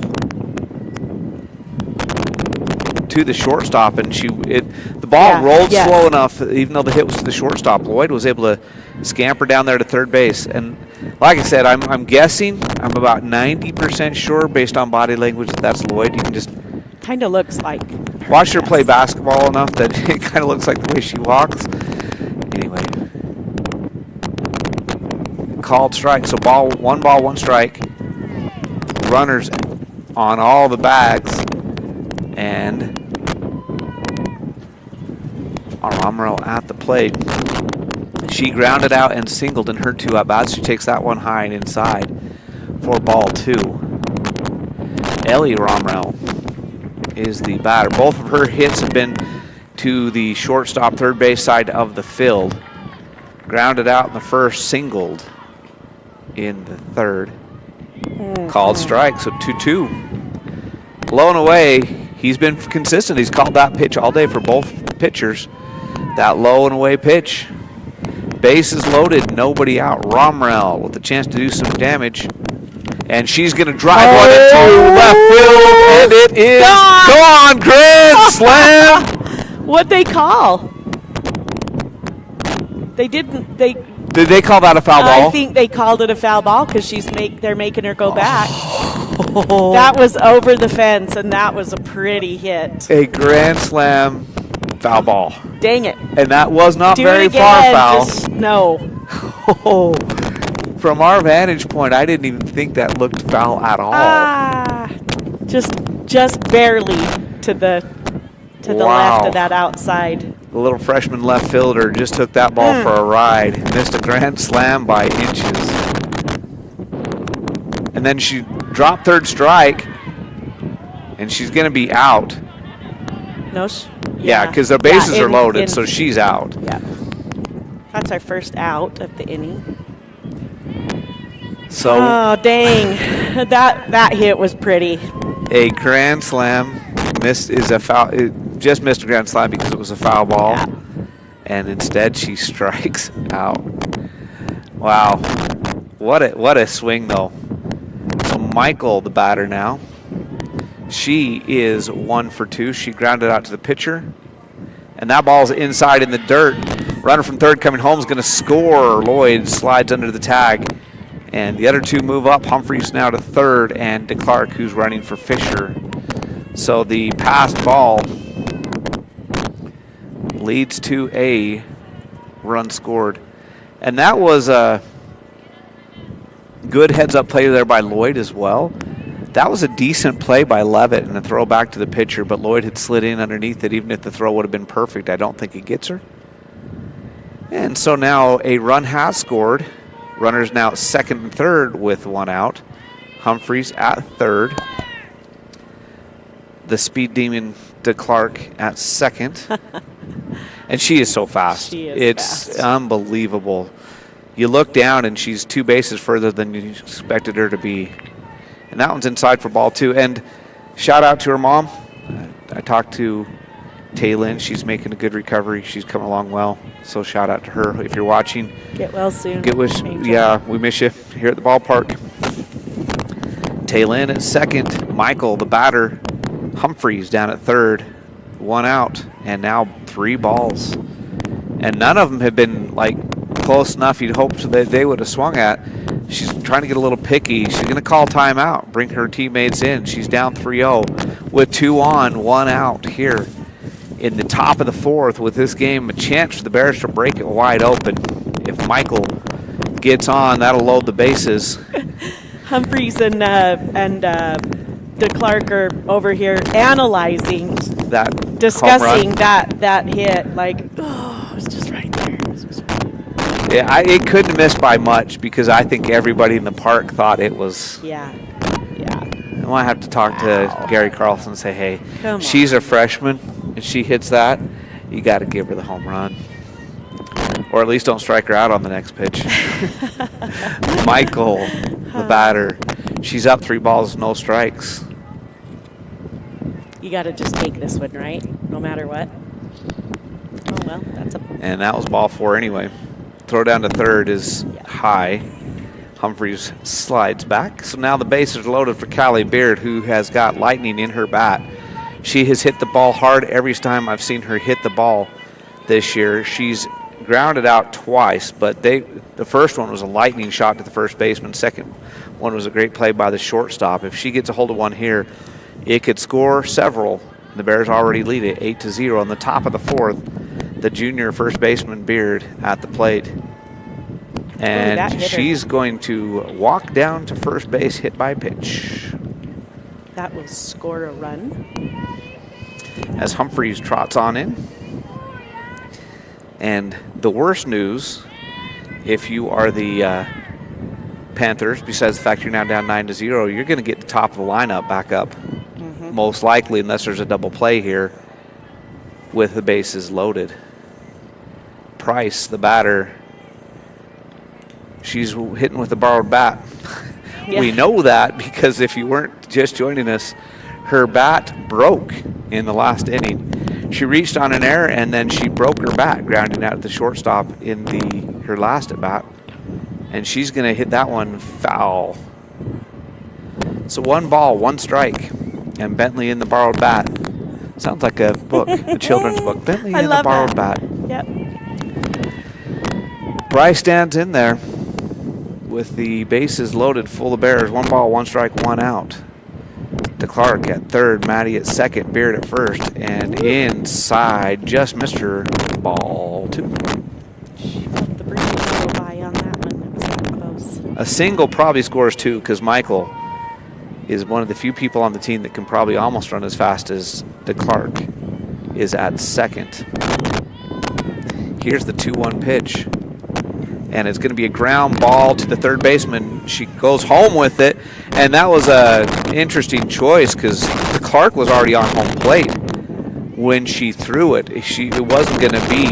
to the shortstop, and the ball rolled slow enough, even though the hit was to the shortstop. Lloyd was able to scamper down there to third base, and like I said, I'm guessing, I'm about 90% sure based on body language that's Lloyd. You can just kind of looks like watch her play basketball enough that it kind of looks like the way she walks. Anyway, called strike. So one ball, one strike. Runners on all the bags, and Romrel at the plate. She grounded out and singled in her 2 at-bats. She takes that one high and inside for ball 2. Ellie Romrel is the batter. Both of her hits have been to the shortstop third base side of the field. Grounded out in the first, singled in the third. Called strike, so 2-2. Low and away, he's been consistent. He's called that pitch all day for both pitchers. That low and away pitch. Bases loaded, nobody out. Romrel with a chance to do some damage. And she's going to drive one into left field, and it is gone. Grand slam. What'd they call? They didn't. Did they call that a foul ball? I think they called it a foul ball because they're making her go back. That was over the fence, and that was a pretty hit. A grand slam foul ball. Dang it. And that was not Do very it again. far foul. No. From our vantage point, I didn't even think that looked foul at all. Just barely to the left of that outside. The little freshman left fielder just took that ball for a ride. Missed a grand slam by inches. And then she dropped third strike, and she's going to be out. No. Yeah, because the bases are loaded, so she's out. Yeah. That's our first out of the inning. So. Oh, dang. That hit was pretty. A grand slam is a foul. It just missed a grand slam because it was a foul ball. Yeah. And instead she strikes out. Wow. What a swing though. So Michael, the batter now. She is 1 for 2. She grounded out to the pitcher. And that ball's inside in the dirt. Runner from third coming home is going to score. Lloyd slides under the tag. And the other 2 move up. Humphreys now to third, and DeClark, who's running for Fisher. So the passed ball leads to a run scored. And that was a good heads-up play there by Lloyd as well. That was a decent play by Levitt and a throw back to the pitcher, but Lloyd had slid in underneath it. Even if the throw would have been perfect, I don't think it gets her. And so now a run has scored. Runners now at second and third with 1 out. Humphreys at third. The speed demon DeClark at second. And she is so fast. It's fast. Unbelievable. You look down and she's 2 bases further than you expected her to be. And that one's inside for ball 2. And shout out to her mom. I talked to Taylin, she's making a good recovery. She's coming along well. So shout out to her if you're watching. Get well soon. Angel. Yeah, we miss you here at the ballpark. Taylin at second. Michael, the batter. Humphreys down at third. 1 out, and now 3 balls. And none of them have been like close enough you'd hope that they would have swung at. She's trying to get a little picky. She's going to call timeout, bring her teammates in. She's down 3-0 with 2 on, 1 out here in the top of the 4th. With this game, a chance for the Bears to break it wide open. If Michael gets on, that'll load the bases. Humphreys and DeClark are over here analyzing, That discussing that hit. Like, oh, it's just right there. Yeah, it couldn't have missed by much because I think everybody in the park thought it was. Yeah. I might have to talk to Gary Carlson and say, hey, Come she's a freshman and she hits that, you got to give her the home run. Or at least don't strike her out on the next pitch. Michael, the batter, she's up 3 balls, no strikes. You got to just take this one, right? No matter what. Oh, well, that's a... And that was ball 4 anyway. Throw down to third is high. Humphreys slides back. So now the bases are loaded for Callie Beard, who has got lightning in her bat. She has hit the ball hard every time I've seen her hit the ball this year. She's grounded out twice, but the first one was a lightning shot to the first baseman. Second one was a great play by the shortstop. If she gets a hold of one here, it could score several. The Bears already lead it 8-0 on the top of the 4th. The junior first baseman Beard at the plate. And she's going to walk down to first base, hit by pitch. That will score a run. As Humphreys trots on in. And the worst news, if you are the Panthers, besides the fact you're now down 9-0, you're going to get the top of the lineup back up. Most likely, unless there's a double play here with the bases loaded. Price, the batter, she's hitting with a borrowed bat. Yeah. We know that because if you weren't just joining us, her bat broke in the last inning. She reached on an error and then she broke her bat, grounding out at the shortstop in her last at bat. And she's going to hit that one foul. So 1 ball, 1 strike. And Bentley in the borrowed bat. Sounds like a book, a children's book. Bentley in the borrowed bat. Yep. Bryce stands in there with the bases loaded, full of Bears. 1 ball, 1 strike, 1 out. DeClark at third, Maddie at second, Beard at first, and inside, just missed her. Ball 2. She felt the breeze go by on that one. It was that close. A single probably scores 2 because Michael is one of the few people on the team that can probably almost run as fast as DeClark is at second. Here's the 2-1 pitch. And it's going to be a ground ball to the third baseman. She goes home with it. And that was an interesting choice because DeClark was already on home plate when she threw it. It wasn't going to be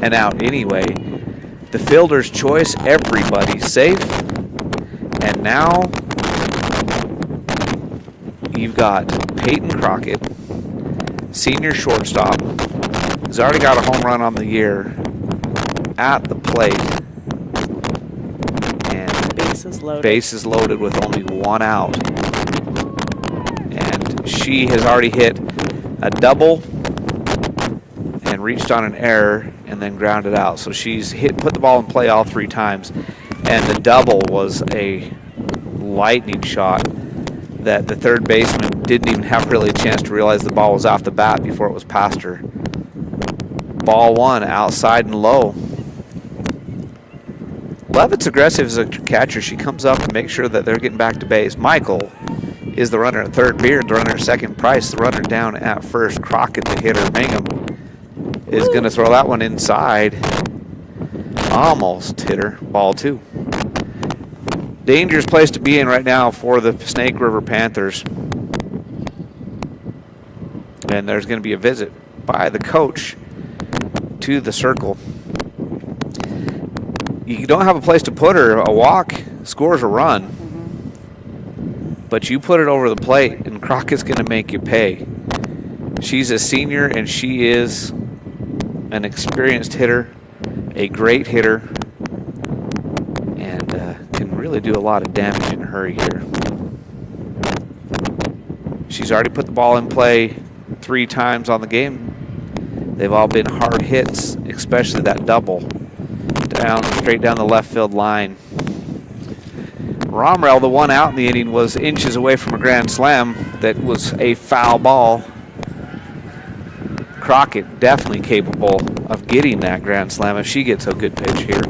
an out anyway. The fielder's choice, everybody's safe. And now you've got Peyton Crockett, senior shortstop, who's already got a home run on the year at the plate. And bases loaded with only 1 out. And she has already hit a double and reached on an error and then grounded out. So she's put the ball in play all 3 times. And the double was a lightning shot that the third baseman didn't even have really a chance to realize the ball was off the bat before it was past her. Ball 1, outside and low. Levitt's aggressive as a catcher. She comes up and makes sure that they're getting back to base. Michael is the runner at third. Beard, the runner at second. Price, the runner down at first. Crockett, the hitter. Bingham is going to throw that one inside. Almost hit her. Ball 2. Dangerous place to be in right now for the Snake River Panthers. And there's going to be a visit by the coach to the circle. You don't have a place to put her. A walk scores a run. But you put it over the plate, and Crockett's going to make you pay. She's a senior, and she is an experienced hitter, a great hitter, and can really do a lot of damage in a hurry here. She's already put the ball in play 3 times on the game. They've all been hard hits, especially that double straight down the left field line. Romrell, the one out in the inning, was inches away from a grand slam. That was a foul ball. Crockett definitely capable of getting that grand slam if she gets a good pitch here.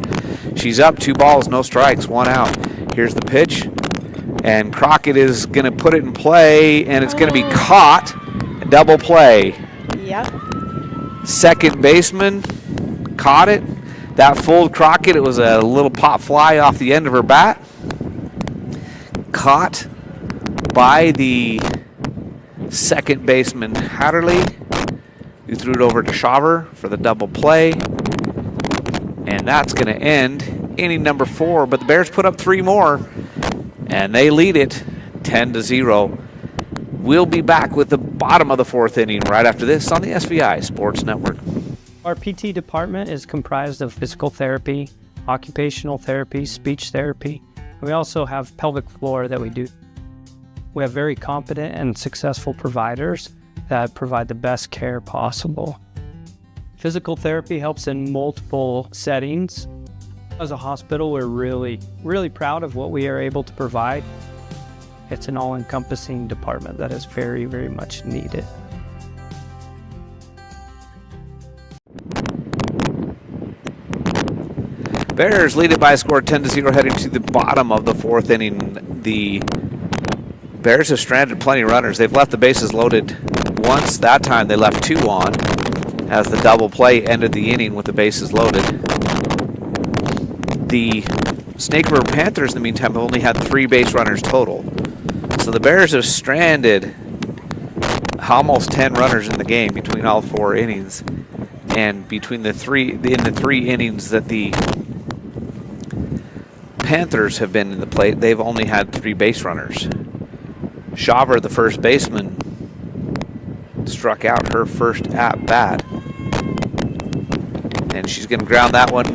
She's up 2 balls, no strikes, 1 out. Here's the pitch, and Crockett is going to put it in play, and it's going to be caught. Double play. Yep. Second baseman caught it. That fooled Crockett. It was a little pop fly off the end of her bat. Caught by the second baseman Hatterley, who threw it over to Shaver for the double play. And that's going to end inning number 4. But the Bears put up 3 more, and they lead it 10-0. We'll be back with the bottom of the 4th inning right after this on the SVI Sports Network. Our PT department is comprised of physical therapy, occupational therapy, speech therapy. We also have pelvic floor that we do. We have very competent and successful providers that provide the best care possible. Physical therapy helps in multiple settings. As a hospital, we're really proud of what we are able to provide. It's an all-encompassing department that is very, very much needed. Bears lead it by a score 10-0 heading to the bottom of the 4th inning. The Bears have stranded plenty of runners. They've left the bases loaded once. That time they left 2 on as the double play ended the inning with the bases loaded. The Snake River Panthers, in the meantime, have only had 3 base runners total. So the Bears have stranded almost 10 runners in the game between all 4 innings. And between the 3 innings that the Panthers have been in the plate, they've only had 3 base runners. Shaver, the first baseman, struck out her first at bat. And she's going to ground that one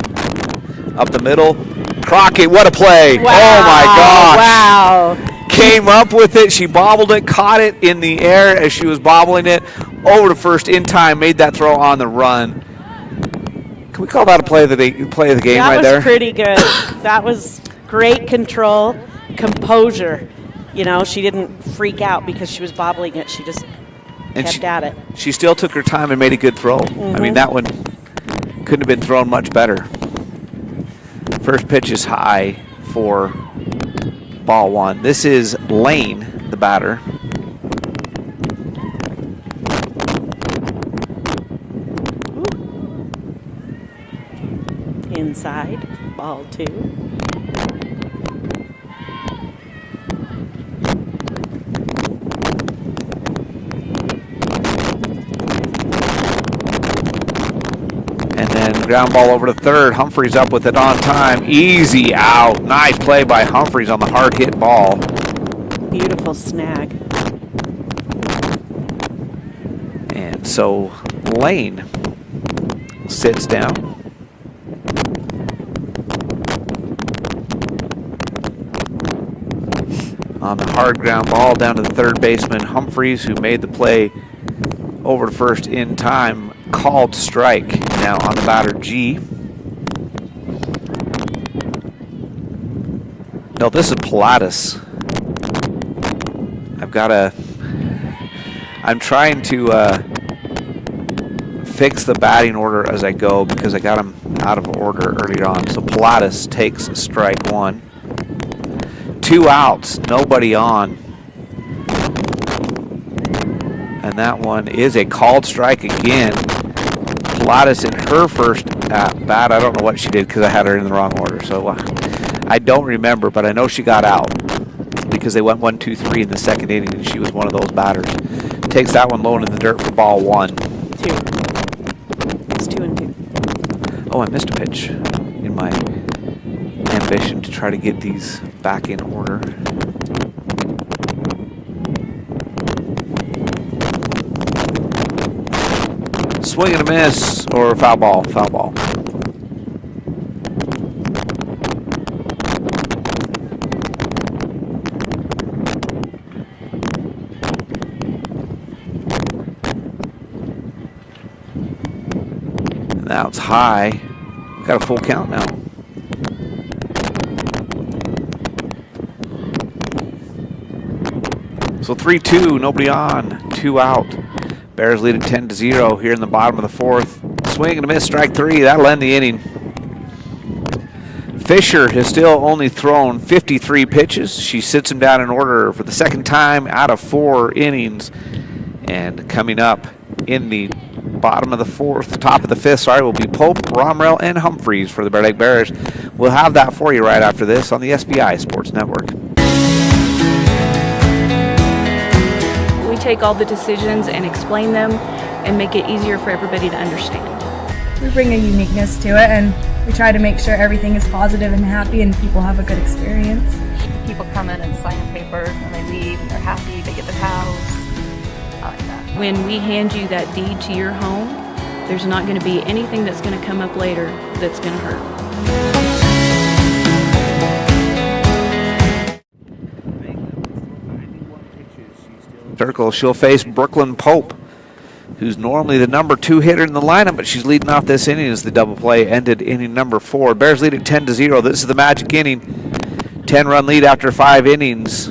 up the middle. Crockett, what a play. Wow. Oh my gosh. Wow. Came up with it. She bobbled it, caught it in the air as she was bobbling it over to first in time, made that throw on the run. Can we call that a play of the game right there? That was pretty good. That was great control, composure. You know, she didn't freak out because she was bobbling it. She just kept at it. She still took her time and made a good throw. I mean, that one couldn't have been thrown much better. First pitch is high for ball 1. This is Lane, the batter. Inside, ball 2. And then ground ball over to third. Humphreys up with it on time. Easy out. Nice play by Humphreys on the hard hit ball. Beautiful snag. And so Lane sits down. On the hard ground ball down to the third baseman, Humphreys, who made the play over to first in time, called strike. Now on the batter, G. No, this is Pilatus. I'm trying to fix the batting order as I go because I got them out of order earlier on. So Pilatus takes strike 1. 2 outs, nobody on. And that one is a called strike again. Pilatus in her first at bat. I don't know what she did because I had her in the wrong order. So I don't remember, but I know she got out because they went 1, 2, 3 in the second inning, and she was one of those batters. Takes that one low in the dirt for ball 1. 2. It's 2 and 2. Oh, I missed a pitch in my ambition to try to get these back in order. Swing and a miss, or foul ball, foul ball. And now it's high. We've got a full count now. So 3-2, nobody on, 2 out. Bears lead at 10-0 here in the bottom of the fourth. Swing and a miss, strike 3. That'll end the inning. Fisher has still only thrown 53 pitches. She sits him down in order for the second time out of 4 innings. And coming up in the bottom of the fourth, top of the fifth, sorry, will be Pope, Romrell, and Humphreys for the Bear Lake Bears. We'll have that for you right after this on the SBI Sports Network. We take all the decisions and explain them and make it easier for everybody to understand. We bring a uniqueness to it, and we try to make sure everything is positive and happy and people have a good experience. People come in and sign papers and they leave and they're happy, they get their house. I like that. When we hand you that deed to your home, there's not going to be anything that's going to come up later that's going to hurt. Circle, she'll face Brooklyn Pope, who's normally the number 2 hitter in the lineup, but she's leading off this inning as the double play ended inning number 4. Bears lead at 10-0. This is the magic inning. 10-run lead after 5 innings,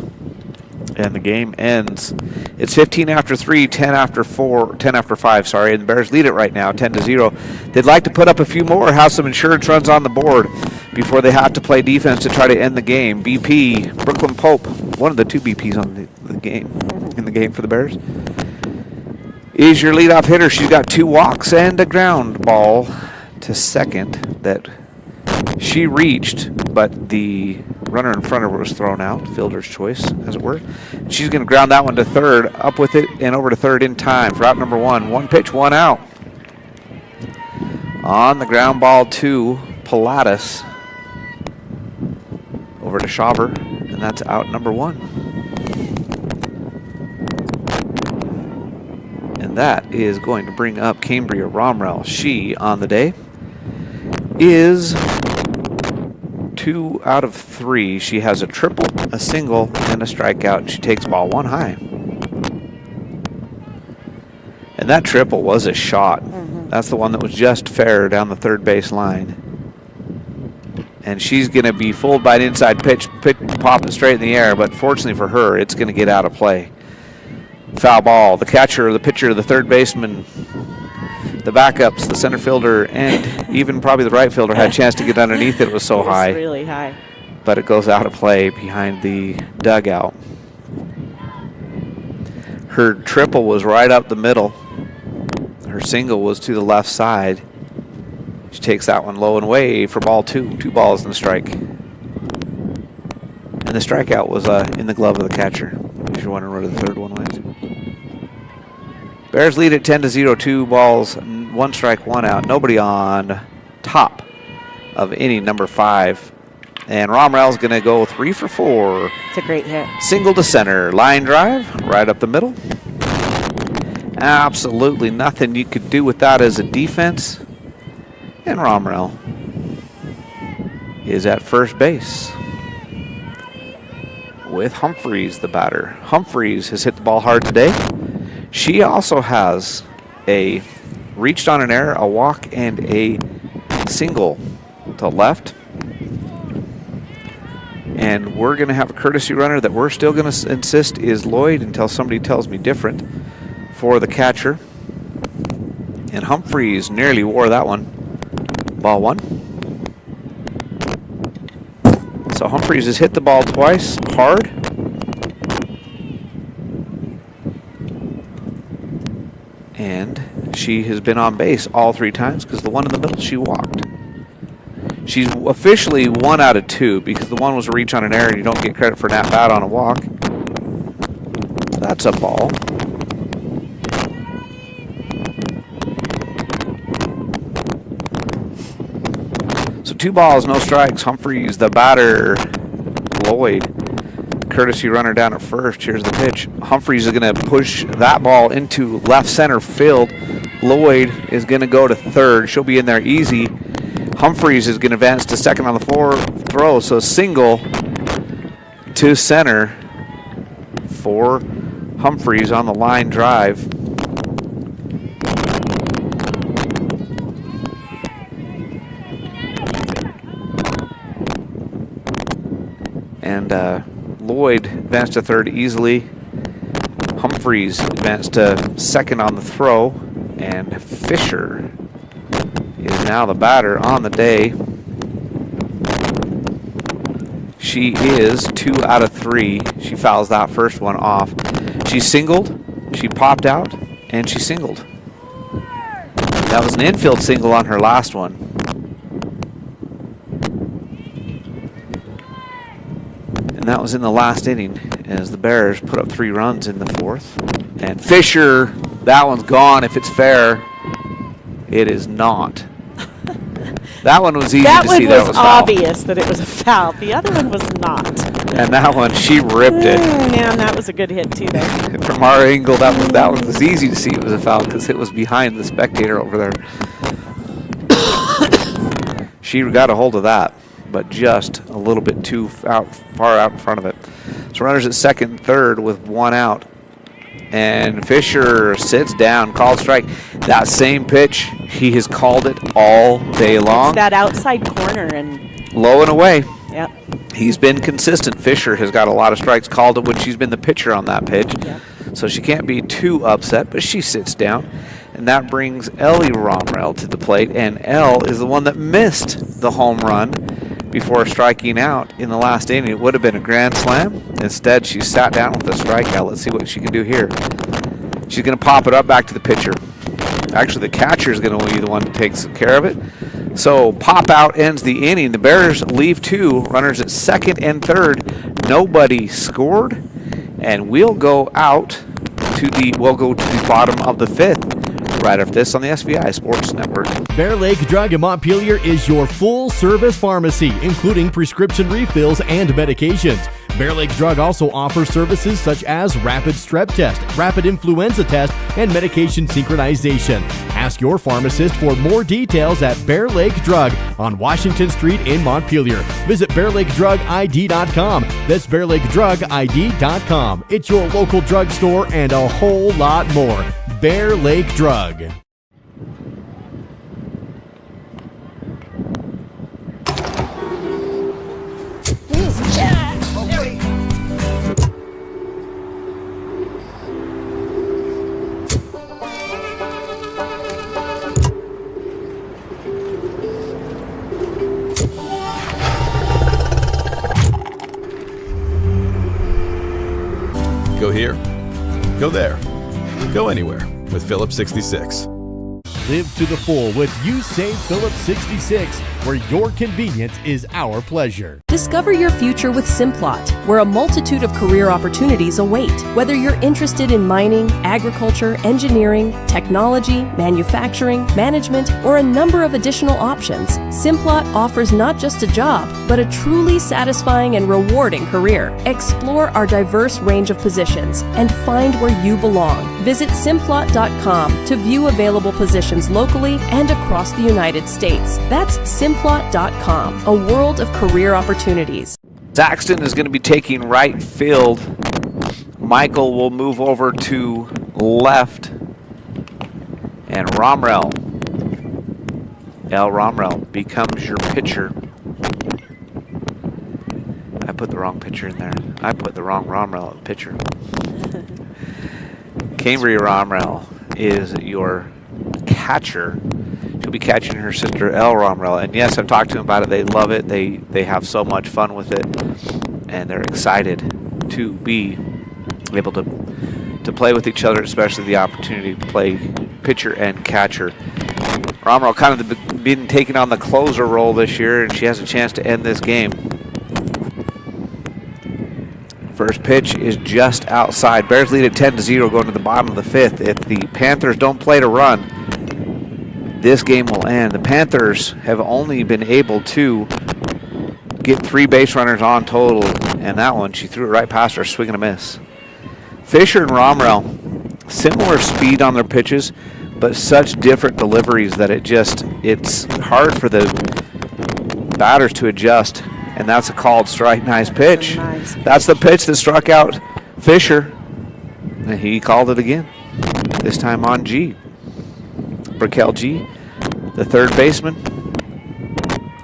and the game ends. It's 15 after 3, 10 after 5, sorry, and the Bears lead it right now, 10-0. They'd like to put up a few more, have some insurance runs on the board before they have to play defense to try to end the game. BP, Brooklyn Pope, one of the 2 BPs on the game, in the game for the Bears, is your leadoff hitter. She's got 2 walks and a ground ball to second that she reached, but the runner in front of her was thrown out, fielder's choice, as it were. She's going to ground that one to third, up with it and over to third in time for out number 1. 1 pitch, 1 out. On the ground ball to Pilatus, over to Schauber, and that's out number 1. And that is going to bring up Cambria Romrell. She, on the day, is 2 out of 3. She has a triple, a single, and a strikeout, and she takes ball 1 high. And that triple was a shot. That's the one that was just fair down the third base line. And she's going to be fooled by an inside pitch, popping straight in the air, but fortunately for her, it's going to get out of play. Foul ball. The catcher, the pitcher, the third baseman, the backups, the center fielder, and even probably the right fielder had a chance to get underneath it. It was so high. It was really high. But it goes out of play behind the dugout. Her triple was right up the middle. Her single was to the left side. She takes that one low and away for ball 2. 2 balls and a strike. And the strikeout was in the glove of the catcher, if you're wondering where the third one went. Bears lead at 10-0, 2 balls, 1 strike, 1 out. Nobody on top of inning number 5. And Romrell's going to go 3 for 4. It's a great hit. Single to center. Line drive right up the middle. Absolutely nothing you could do with that as a defense. And Romrell is at first base with Humphreys, the batter. Humphreys has hit the ball hard today. She also has a reached on an error, a walk, and a single to left. And we're going to have a courtesy runner that we're still going to insist is Lloyd until somebody tells me different for the catcher. And Humphreys nearly wore that one. Ball 1. So Humphreys has hit the ball twice, hard. And she has been on base all 3 times because the one in the middle she walked. She's officially 1 out of 2 because the one was a reach on an error and you don't get credit for an at-bat on a walk. That's a ball. So 2 balls, no strikes. Humphreys, the batter. Lloyd, courtesy runner down at first. Here's the pitch. Humphreys is going to push that ball into left center field Lloyd is going to go to third. She'll be in there easy. Humphreys is going to advance to second on the throw. So single to center for Humphreys on the line drive. And Lloyd advanced to third easily. Humphreys advanced to second on the throw. And Fisher is now the batter on the day. She is 2 out of 3. She fouls that first one off. She singled, she popped out, and she singled. That was an infield single on her last one. And that was in the last inning as the Bears put up 3 runs in the 4th. And Fisher, that one's gone if it's fair. It is not. That one was easy to see that was foul. That one was obvious that it was a foul. The other one was not. And that one, she ripped it. Man, that was a good hit too there. From our angle, that one was easy to see it was a foul because it was behind the spectator over there. She got a hold of that, but just a little bit too far out in front of it. So runners at second and third with 1 out. And Fisher sits down, called strike. That same pitch, he has called it all day long. It's that outside corner and low and away. Yep. He's been consistent. Fisher has got a lot of strikes called it when she's been the pitcher on that pitch. Yep. So she can't be too upset, but she sits down. And that brings Ellie Romrell to the plate. And Elle is the one that missed the home run before striking out in the last inning. It would have been a grand slam. Instead, she sat down with a strikeout. Let's see what she can do here. She's going to pop it up back to the pitcher. Actually, the catcher is going to be the one that takes care of it. So pop out ends the inning. The Bears leave 2 runners at second and third. Nobody scored, and we'll go to the bottom of the 5th. Right after this on the SVI Sports Network. Bear Lake Drug in Montpelier is your full-service pharmacy, including prescription refills and medications. Bear Lake Drug also offers services such as rapid strep test, rapid influenza test, and medication synchronization. Ask your pharmacist for more details at Bear Lake Drug on Washington Street in Montpelier. Visit BearLakeDrugID.com. That's BearLakeDrugID.com. It's your local drugstore and a whole lot more. Bear Lake Drug. Go here, go there, go anywhere with Phillips 66. Live to the full with You Save Phillips 66, where your convenience is our pleasure. Discover your future with Simplot, where a multitude of career opportunities await. Whether you're interested in mining, agriculture, engineering, technology, manufacturing, management, or a number of additional options, Simplot offers not just a job, but a truly satisfying and rewarding career. Explore our diverse range of positions and find where you belong. Visit Simplot.com to view available positions locally and across the United States. That's Simplot.com, a world of career opportunities. Saxton is going to be taking right field. Michael will move over to left. And Romrell, L. Romrell, becomes your pitcher. I put the wrong pitcher in there. I put the wrong Romrell at pitcher. Cambria Romrell is your catcher. She'll be catching her sister L. Romrell. And yes, I've talked to them about it. They love it. They have so much fun with it. And they're excited to be able to play with each other, especially the opportunity to play pitcher and catcher. Romrell kind of been taking on the closer role this year, and she has a chance to end this game. First pitch is just outside. Bears lead at 10-0 going to the bottom of the 5th. If the Panthers don't play to run, this game will end. The Panthers have only been able to get 3 base runners on total, and that one, she threw it right past her, swing and a miss. Fisher and Romrell, similar speed on their pitches, but such different deliveries that it's hard for the batters to adjust. And that's a called strike. Nice pitch. That's the pitch that struck out Fisher. And he called it again, this time on G. Brickell G, the third baseman,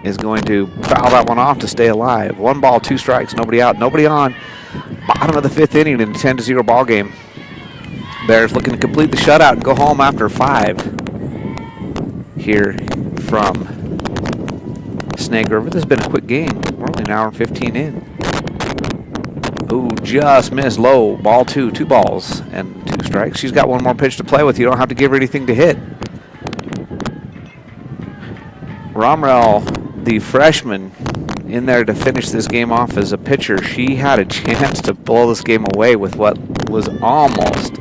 is going to foul that one off to stay alive. 1 ball, 2 strikes, nobody out, nobody on. Bottom of the 5th inning in a 10-0 ball game. Bears looking to complete the shutout and go home after 5 here from Snake River. This has been a quick game. We're only an hour and 15 in. Ooh, just missed low. Ball 2, 2 balls and 2 strikes. She's got 1 more pitch to play with. You don't have to give her anything to hit. Romrell, the freshman, in there to finish this game off as a pitcher. She had a chance to blow this game away with what was almost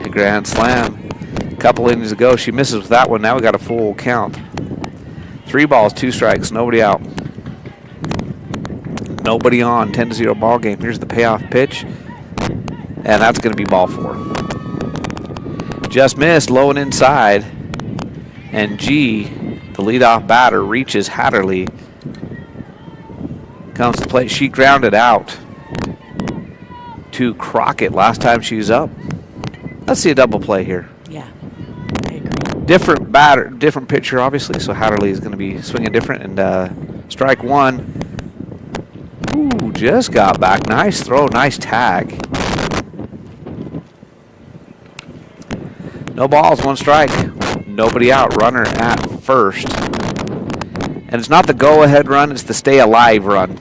a grand slam. A couple innings ago, she misses with that one. Now we got a full count. 3 balls, 2 strikes, nobody out. Nobody on, 10-0 ball game. Here's the payoff pitch, and that's going to be ball 4. Just missed, low and inside, and G, the leadoff batter, reaches Hatterley. Comes to play. She grounded out to Crockett last time she was up. Let's see a double play here. Yeah, I agree. Different batter, different pitcher, obviously. So Hatterley is going to be swinging different. And strike 1. Ooh, just got back. Nice throw, nice tag. No balls, 1 strike. Nobody out. Runner at first. And it's not the go-ahead run, it's the stay-alive run.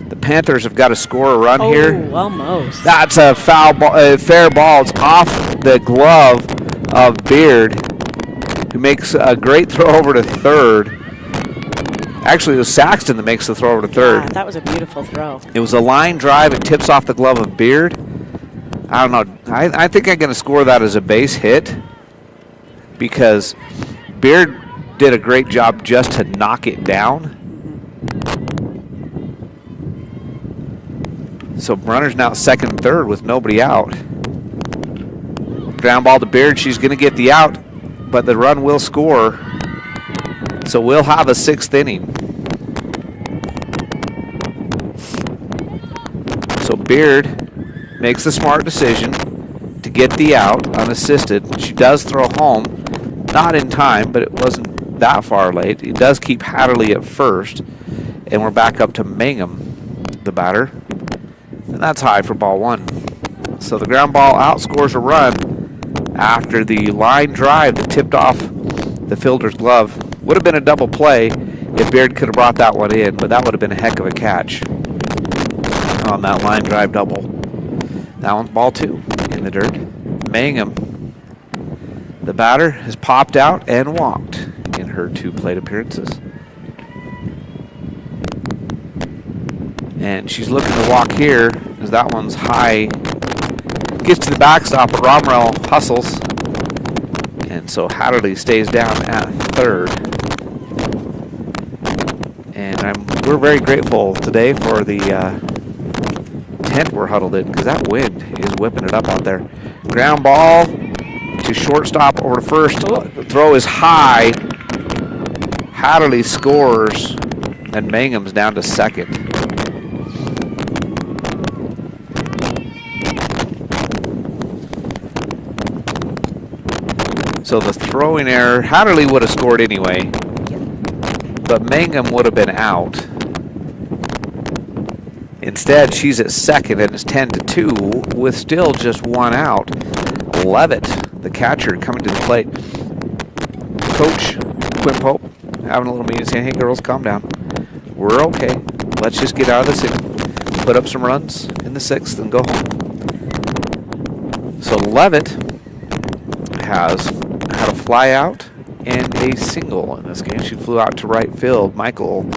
The Panthers have got to score a run here. Oh, almost. That's a foul ball, fair ball. It's off the glove of Beard, who makes a great throw over to third. Actually, it was Saxton that makes the throw over to third. Yeah, that was a beautiful throw. It was a line drive. It tips off the glove of Beard. I don't know. I think I'm going to score that as a base hit because Beard did a great job just to knock it down. So runner's now second and third with nobody out. Ground ball to Beard. She's going to get the out, but the run will score. So we'll have a 6th inning. So Beard makes the smart decision to get the out unassisted. She does throw home, not in time, but it wasn't that far late. He does keep Hatterley at first, and we're back up to Mangum, the batter, and that's high for ball 1. So the ground ball outscores a run after the line drive that tipped off the fielder's glove. Would have been a double play if Beard could have brought that one in, but that would have been a heck of a catch on that line drive double. That one's ball 2 in the dirt. Mangum, the batter, has popped out and walked in her 2 plate appearances. And she's looking to walk here as that one's high. Gets to the backstop, but Romrell hustles. And so Hatterley stays down at third. And we're very grateful today for the tent we're huddled in because that wind is whipping it up out there. Ground ball to shortstop over to first. The throw is high. Hatterley scores, and Mangum's down to second. So the throwing error, Hatterley would have scored anyway, but Mangum would have been out. Instead, she's at second, and it's 10-2 with still just 1 out. Levitt, the catcher, coming to the plate. Coach Quinn Pope having a little meeting saying, hey girls, calm down. We're okay. Let's just get out of this inning, put up some runs in the 6th, and go home. So Levitt has had a fly out and a single in this game. She flew out to right field. Michael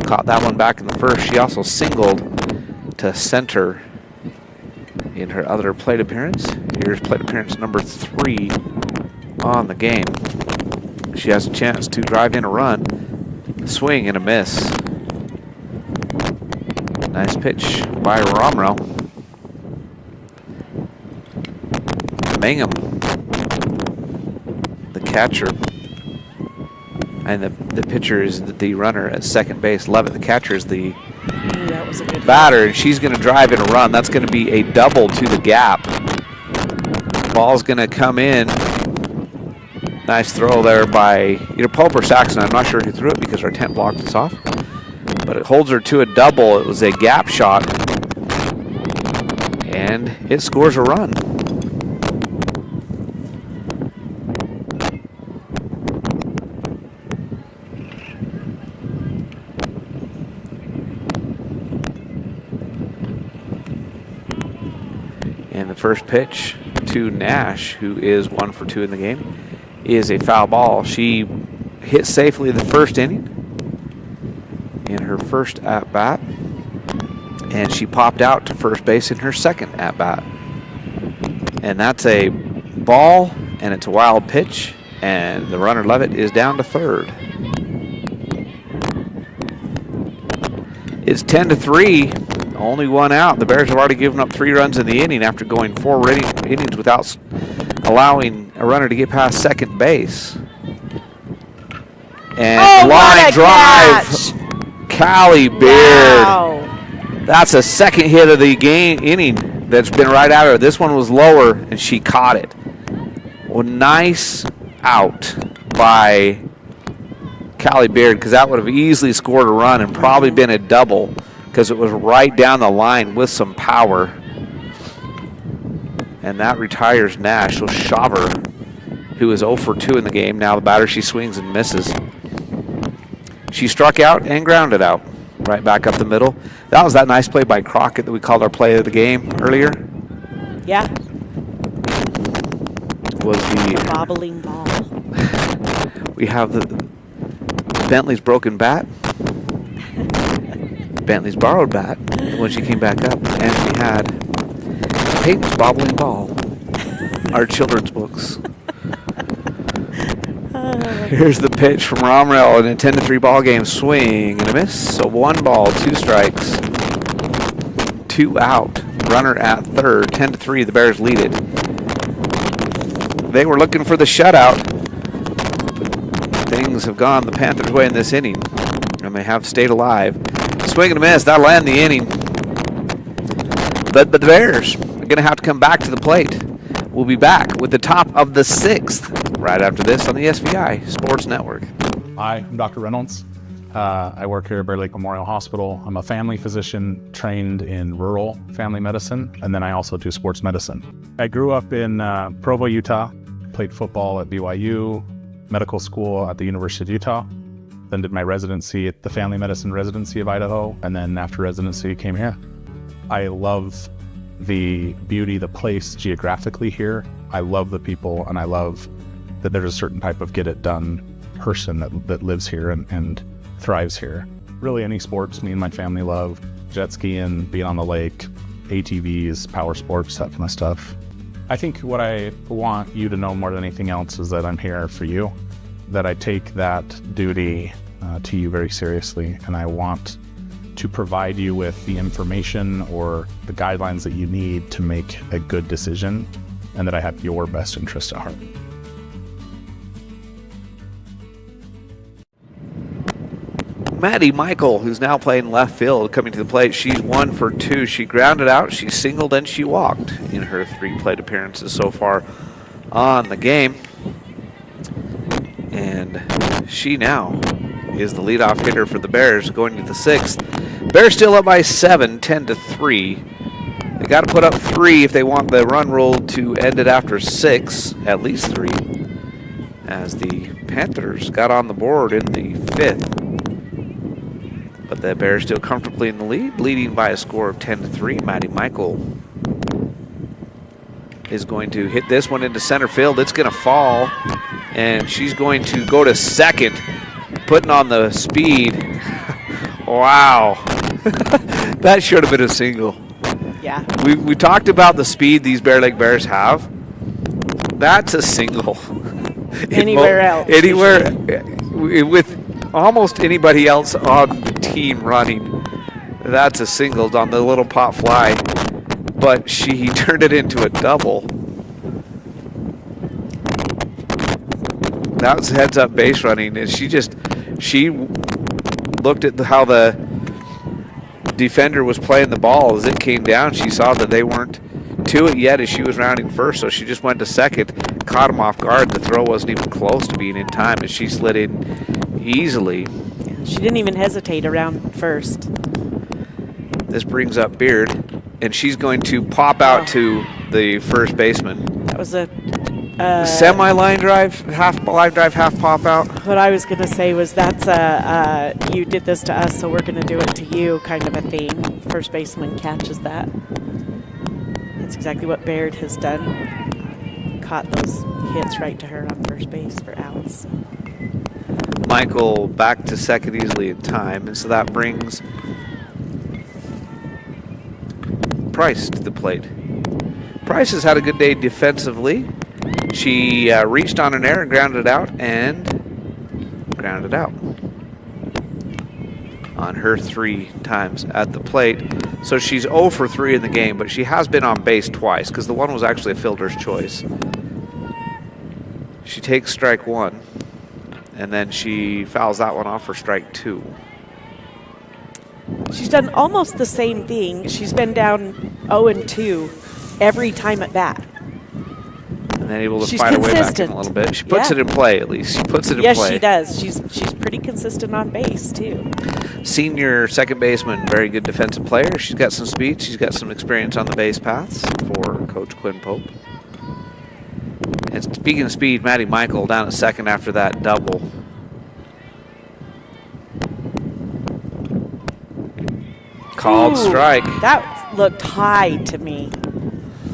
caught that one back in the first. She also singled to center in her other plate appearance. Here's plate appearance number 3 on the game. She has a chance to drive in a run, swing and a miss. Nice pitch by Romrell. Mangum catcher. And the pitcher is the runner at second base. Levitt, the catcher, is the That was a good batter, and she's going to drive in a run. That's going to be a double to the gap. Ball's going to come in. Nice throw there by either Pope or Saxon. I'm not sure who threw it because our tent blocked us off. But it holds her to a double. It was a gap shot. And it scores a run. And the first pitch to Nash, who is 1 for 2 in the game, is a foul ball. She hit safely the first inning in her first at-bat, and she popped out to first base in her second at-bat. And that's a ball, and it's a wild pitch, and the runner Levitt is down to third. It's 10-3. Only 1 out. The Bears have already given up 3 runs in the inning after going 4 innings without allowing a runner to get past second base. And line drive, Callie Beard. Wow. That's a second hit of the inning that's been right at her. This one was lower, and she caught it. Well, nice out by Callie Beard, because that would have easily scored a run and probably been a double, because it was right down the line with some power. And that retires Nash. So Shaver, who is 0 for 2 in the game, now the batter, she swings and misses. She struck out and grounded out. Right back up the middle. That was that nice play by Crockett that we called our play of the game earlier. Yeah. Was the bobbling ball. We have the Bentley's broken bat. Bentley's borrowed bat when she came back up, and we had Peyton's bobbling ball. Our children's books. Here's the pitch from Romrell in a 10-3 ball game. Swing and a miss. So 1 ball, 2 strikes, 2 out. Runner at third. 10-3. The Bears lead it. They were looking for the shutout. Things have gone the Panthers' way in this inning, and they have stayed alive. Swing and a miss. That'll end the inning. But the Bears are going to have to come back to the plate. We'll be back with the top of the 6th right after this on the SVI Sports Network. Hi, I'm Dr. Reynolds. I work here at Bear Lake Memorial Hospital. I'm a family physician trained in rural family medicine, and then I also do sports medicine. I grew up in Provo, Utah, played football at BYU, medical school at the University of Utah, then did my residency at the Family Medicine Residency of Idaho, and then after residency came here. I love the beauty, the place geographically here. I love the people, and I love that there's a certain type of get-it-done person that lives here and thrives here. Really any sports me and my family love. Jet skiing, being on the lake, ATVs, power sports, that kind of stuff. I think what I want you to know more than anything else is that I'm here for you, that I take that duty to you very seriously, and I want to provide you with the information or the guidelines that you need to make a good decision, and that I have your best interest at heart. Maddie Michael, who's now playing left field, coming to the plate. She's 1 for 2. She grounded out, she singled, and she walked in her 3 plate appearances so far on the game. And she now is the leadoff hitter for the Bears going to the 6th. Bears still up by 7, 10-3. They got to put up 3 if they want the run rule to end it after 6, at least 3, as the Panthers got on the board in the 5th. But the Bears still comfortably in the lead, leading by a score of 10-3. Maddie Michael is going to hit this one into center field. It's going to fall, and she's going to go to second, putting on the speed. Wow. That should have been a single. Yeah. We talked about the speed these Bear Lake Bears have. That's a single. Anywhere else. Anywhere. With almost anybody else on the team running, that's a single on the little pop fly. But she turned it into a double. That was heads-up base running, and she looked at how the defender was playing the ball. As it came down, she saw that they weren't to it yet as she was rounding first, so she just went to second, caught him off guard. The throw wasn't even close to being in time, and she slid in easily. She didn't even hesitate around first. This brings up Beard, and she's going to pop out to the first baseman. That was a semi-line drive, half line drive, half pop out. What I was going to say was that's a you did this to us, so we're going to do it to you kind of a thing. First baseman catches that. That's exactly what Baird has done. Caught those hits right to her on first base for outs. Michael back to second easily in time, and so that brings Price to the plate. Price has had a good day defensively. She reached on an error and grounded out on her 3 times at the plate. So she's 0 for 3 in the game, but she has been on base twice because the one was actually a fielder's choice. She takes strike 1, and then she fouls that one off for strike 2. She's done almost the same thing. She's been down 0-2 every time at bat. And then able to She's find her way back in consistent. a little bit. She puts it in play, at least. She puts it in play. Yes, she does. She's pretty consistent on base, too. Senior second baseman, very good defensive player. She's got some speed. She's got some experience on the base paths for Coach Quinn Pope. And speaking of speed, Maddie Michael down at second after that double. Called strike. That looked high to me.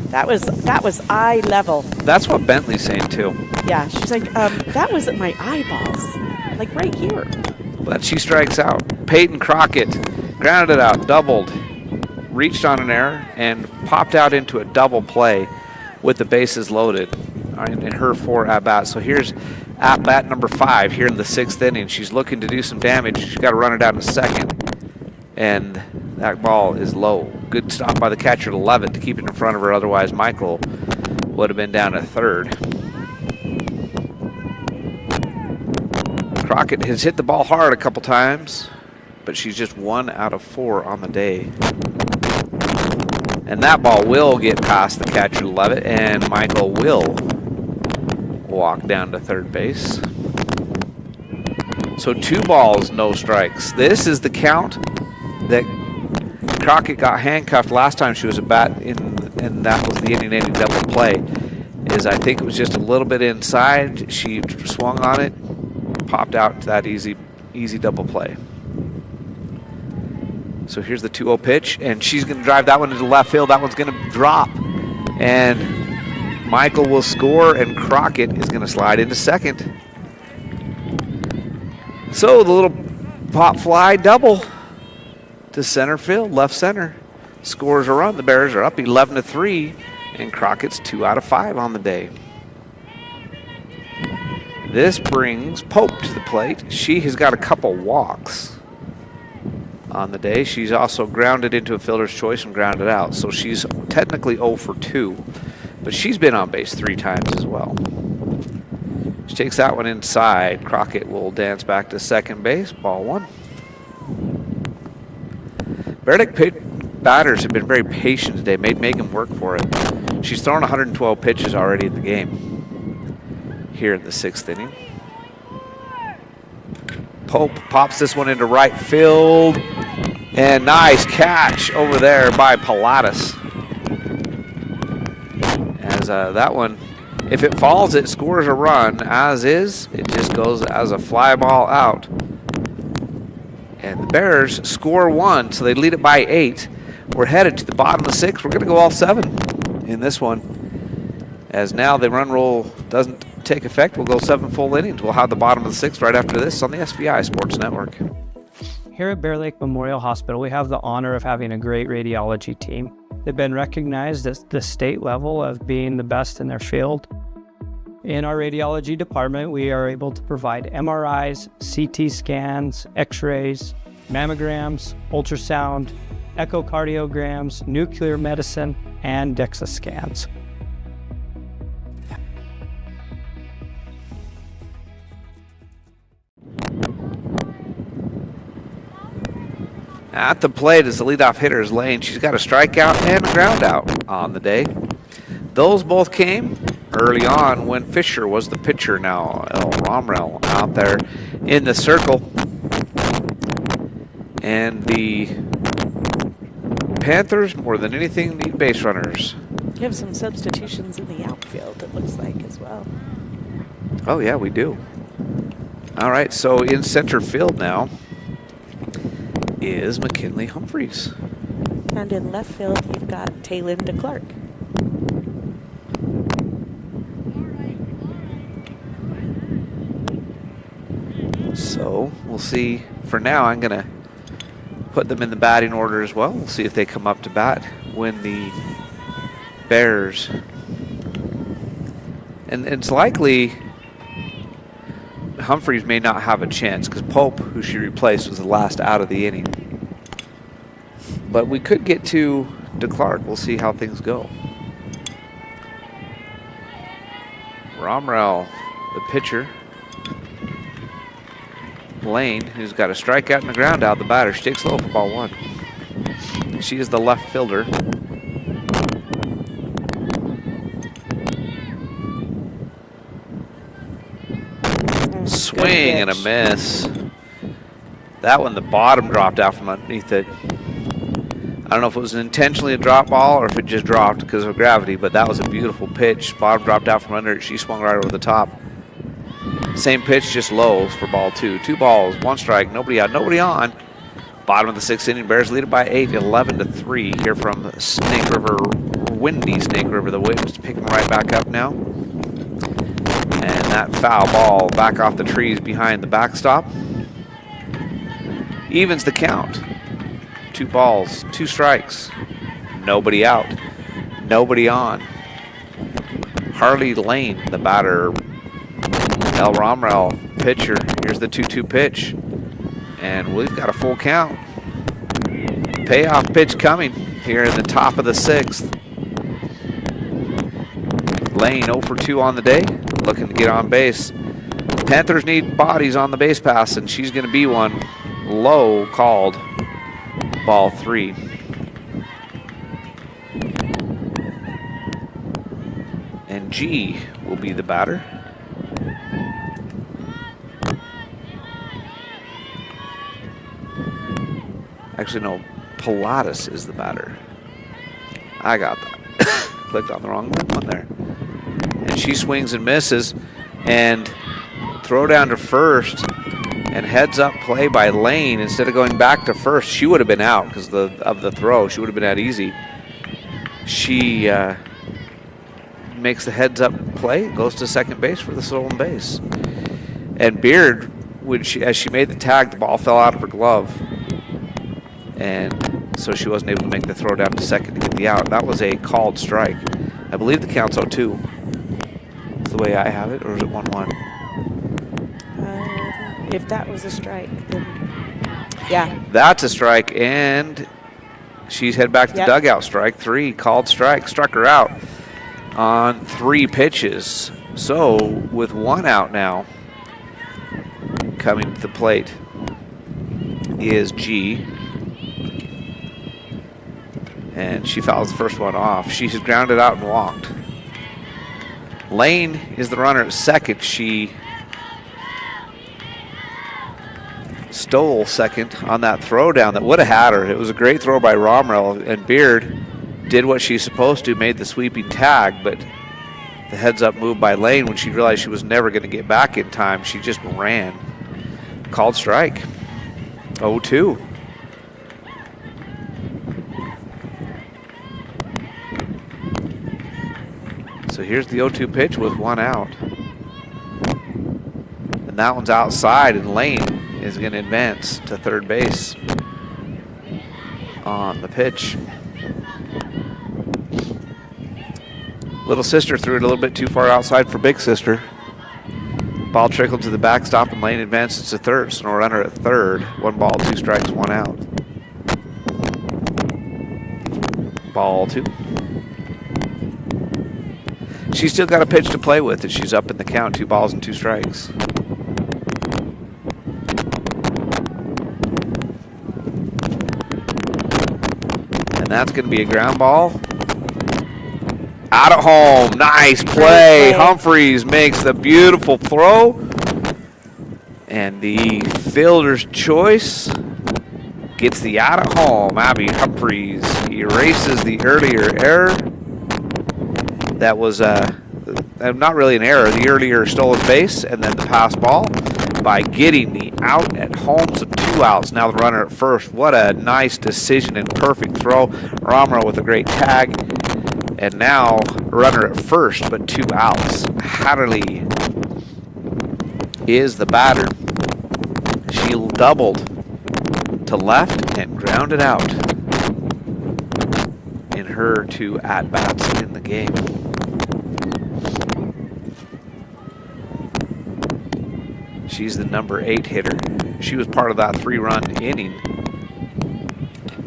That was eye level. That's what Bentley's saying too. Yeah, she's like, that was at my eyeballs, like right here. But she strikes out. Peyton Crockett grounded it out, doubled, reached on an error, and popped out into a double play with the bases loaded in her 4 at-bats. So here's at-bat number 5 here in the 6th inning. She's looking to do some damage. She's got to run it out in second. And that ball is low. Good stop by the catcher to Levitt to keep it in front of her. Otherwise, Michael would have been down at third. Crockett has hit the ball hard a couple times, but she's just 1 out of 4 on the day. And that ball will get past the catcher to Levitt, and Michael will walk down to third base. So 2 balls, no strikes. This is the count that Crockett got handcuffed last time she was at bat, and that was the inning-ending double play. I think it was just a little bit inside. She swung on it, popped out to that easy double play. So here's the 2-0 pitch, and she's going to drive that one into left field. That one's going to drop, and Michael will score, and Crockett is going to slide into second. So the little pop fly double to center field, left center, scores a run. The Bears are up 11-3, and Crockett's 2 out of 5 on the day. This brings Pope to the plate. She has got a couple walks on the day. She's also grounded into a fielder's choice and grounded out, so she's technically 0 for 2, but she's been on base 3 times as well. She takes that one inside. Crockett will dance back to second base, ball 1. Verdict batters have been very patient today, made Megan work for it. She's thrown 112 pitches already in the game here in the 6th inning. Pope pops this one into right field, and nice catch over there by Pilatus. As that one, if it falls, it scores a run. As is, it just goes as a fly ball out. And the Bears score 1, so they lead it by 8. We're headed to the bottom of the 6th. We're going to go all 7 in this one. As now the run roll doesn't take effect, we'll go 7 full innings. We'll have the bottom of the 6th right after this on the SVI Sports Network. Here at Bear Lake Memorial Hospital, we have the honor of having a great radiology team. They've been recognized at the state level of being the best in their field. In our radiology department, we are able to provide MRIs, CT scans, X-rays, mammograms, ultrasound, echocardiograms, nuclear medicine, and DEXA scans. At the plate is the leadoff hitter is Lane. She's got a strikeout and a ground out on the day. Those both came early on when Fisher was the pitcher. Now El Romrell out there in the circle. And the Panthers, more than anything, need base runners. You have some substitutions in the outfield, it looks like, as well. Oh, yeah, we do. All right, so in center field now is McKinley Humphreys. And in left field, you've got Taylor Clark. So we'll see. For now, I'm going to put them in the batting order as well. We'll see if they come up to bat when the Bears. And it's likely Humphreys may not have a chance because Pope, who she replaced, was the last out of the inning. But we could get to DeClark. We'll see how things go. Romrell, the pitcher. Lane, who's got a strikeout and a ground out, the batter. She takes low for ball one. She is the left fielder. Swing and a miss. That one, the bottom dropped out from underneath it. I don't know if it was intentionally a drop ball or if it just dropped because of gravity, but that was a beautiful pitch. Bottom dropped out from under it. She swung right over the top. Same pitch, just low for ball two. 2 balls, 1 strike, nobody out, nobody on. Bottom of the 6th inning, Bears lead it by 8, 11-3 here from Snake River, windy Snake River. The wind's picking right back up now. And that foul ball back off the trees behind the backstop. Evens the count. 2 balls, 2 strikes. Nobody out, nobody on. Harley Lane, the batter. El Romrell, pitcher. Here's the 2-2 pitch. And we've got a full count. Payoff pitch coming here in the top of the 6th. Lane 0 for 2 on the day, looking to get on base. Panthers need bodies on the base pass, and she's going to be one. Low called. Ball 3. And G will be the batter. Actually, no, Pilatus is the batter. I got that. Clicked on the wrong one there. And she swings and misses. And throw down to first. And heads up play by Lane. Instead of going back to first, she would have been out because of the throw. She would have been out easy. She makes the heads up play, goes to second base for the stolen base. And Beard, as she made the tag, the ball fell out of her glove. And so she wasn't able to make the throw down to second to get the out. That was a called strike. I believe the count's 0-2. That's the way I have it, or is it 1-1? If that was a strike, then yeah. That's a strike, and she's head back to the dugout. Strike 3, called strike. Struck her out on 3 pitches. So with 1 out now, coming to the plate is G. And she fouls the first one off. She has grounded out and walked. Lane is the runner at second. She stole second on that throw down that would have had her. It was a great throw by Romrell, and Beard did what she's supposed to, made the sweeping tag, but the heads up move by Lane when she realized she was never going to get back in time, she just ran. Called strike. 0-2. So here's the 0-2 pitch with 1 out. And that one's outside, and Lane is going to advance to third base on the pitch. Little sister threw it a little bit too far outside for big sister. Ball trickled to the backstop, and Lane advances to third. So no runner at third. 1 ball, 2 strikes, 1 out. Ball 2. She's still got a pitch to play with, and she's up in the count, 2 balls and 2 strikes. And that's going to be a ground ball. Out at home. Nice play. Humphreys makes the beautiful throw. And the fielder's choice gets the out at home. Abby Humphreys erases the earlier error. That was not really an error. The earlier stolen base and then the pass ball by getting the out at home. So 2 outs. Now the runner at first. What a nice decision and perfect throw. Romero with a great tag. And now runner at first, but 2 outs. Hatterley is the batter. She doubled to left and grounded out in her 2 at-bats in the game. She's the number 8 hitter. She was part of that 3-run inning.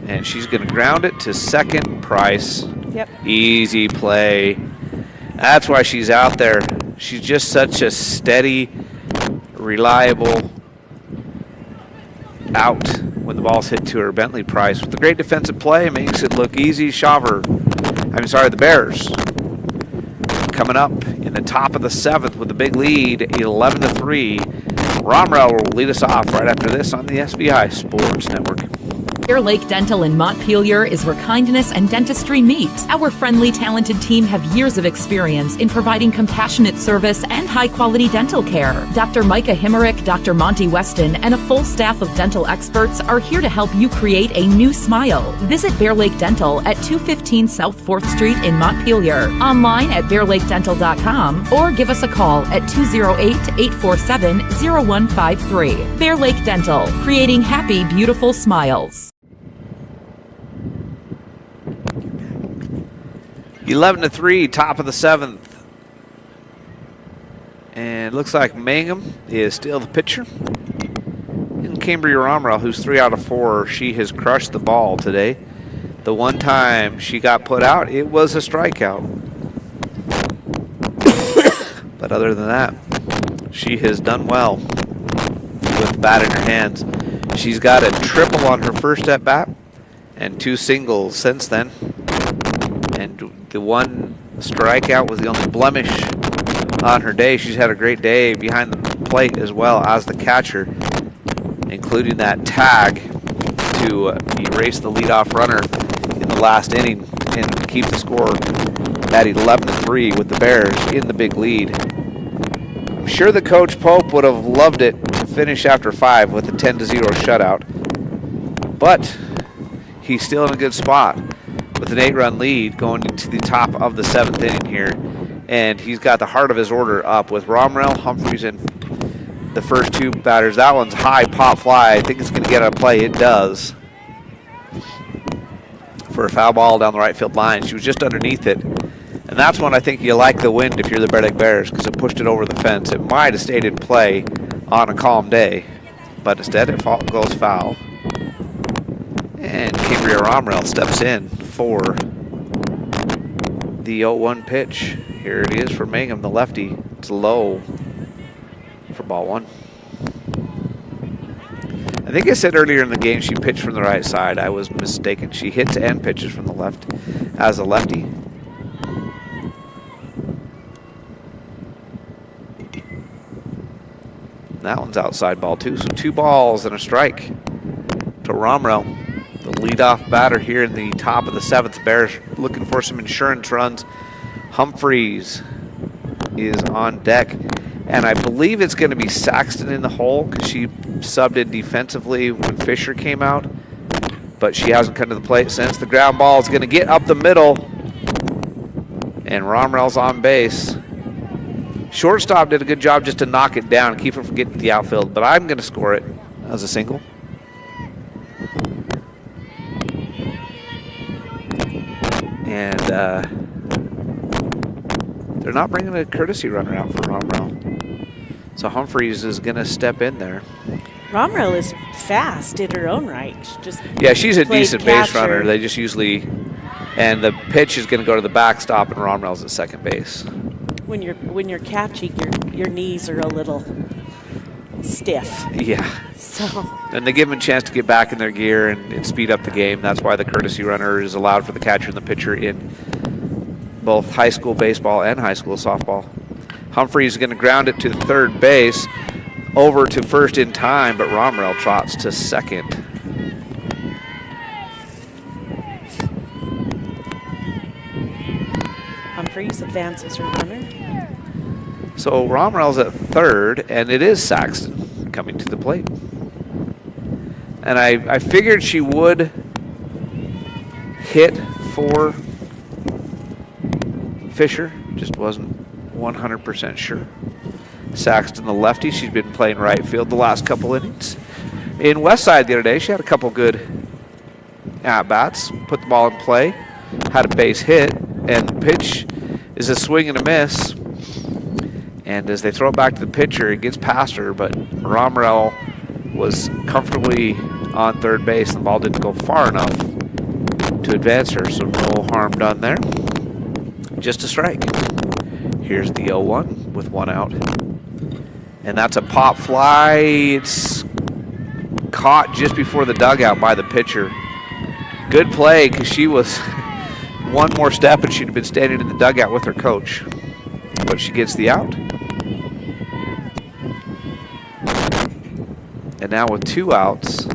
And she's going to ground it to second. Price. Yep. Easy play. That's why she's out there. She's just such a steady, reliable out when the ball's hit to her. Bentley Price with the great defensive play makes it look easy. The Bears coming up in the top of the 7th with a big lead, 11-3. Romero will lead us off right after this on the SVI Sports Network. Bear Lake Dental in Montpelier is where kindness and dentistry meet. Our friendly, talented team have years of experience in providing compassionate service and high-quality dental care. Dr. Micah Himmerick, Dr. Monty Weston, and a full staff of dental experts are here to help you create a new smile. Visit Bear Lake Dental at 215 South 4th Street in Montpelier. Online at bearlakedental.com or give us a call at 208-847-0153. Bear Lake Dental, creating happy, beautiful smiles. 11-3, top of the 7th. And it looks like Mangum is still the pitcher. And Cambria Romero, who's 3 out of 4, she has crushed the ball today. The one time she got put out, it was a strikeout. But other than that, she has done well with the bat in her hands. She's got a triple on her first at-bat and 2 singles since then. And the one strikeout was the only blemish on her day. She's had a great day behind the plate as well as the catcher, including that tag to erase the leadoff runner in the last inning and keep the score at 11-3 with the Bears in the big lead. I'm sure that Coach Pope would have loved it to finish after 5 with a 10-0 shutout, but he's still in a good spot with an 8-run lead going into the top of the 7th inning here. And he's got the heart of his order up with Romero, Humphreys, and the first 2 batters. That one's high, pop fly. I think it's going to get a play. It does. For a foul ball down the right field line. She was just underneath it. And that's when I think you like the wind if you're the Bear Lake Bears, because it pushed it over the fence. It might have stayed in play on a calm day, but instead it goes foul. And Cambria Romero steps in for the 0-1 pitch. Here it is for Mangum, the lefty. It's low for ball 1. I think I said earlier in the game she pitched from the right side. I was mistaken. She hits and pitches from the left as a lefty. That one's outside ball 2. So 2 balls and a strike to Romero, the leadoff batter here in the top of the 7th. Bears looking for some insurance runs. Humphreys is on deck. And I believe it's going to be Saxton in the hole because she subbed in defensively when Fisher came out. But she hasn't come to the plate since. The ground ball is going to get up the middle. And Romero's on base. Shortstop did a good job just to knock it down and keep it from getting to the outfield. But I'm going to score it as a single. And they're not bringing a courtesy runner out for Romero. So Humphreys is going to step in there. Romero is fast in her own right. She's a decent base runner. They just usually, and the pitch is going to go to the backstop, and Romero's at second base. When you're catching, your knees are a little stiff. Yeah. So And they give them a chance to get back in their gear and speed up the game. That's why the courtesy runner is allowed for the catcher and the pitcher in both high school baseball and high school softball. Humphreys is going to ground it to third base, over to first in time, but Romrell trots to second. Humphreys advances her runner. So Romrell's at third, and it is Saxton coming to the plate. And I figured she would hit for Fisher, just wasn't 100% sure. Saxton, the lefty, she's been playing right field the last couple innings. In Westside the other day, she had a couple good at-bats, put the ball in play, had a base hit, and the pitch is a swing and a miss. And as they throw it back to the pitcher, it gets past her, but Romrell was comfortably on third base. The ball didn't go far enough to advance her, so no harm done there. Just a strike. Here's the 0-1 with one out. And that's a pop fly. It's caught just before the dugout by the pitcher. Good play, because she was one more step and she'd have been standing in the dugout with her coach. But she gets the out. And now with two outs,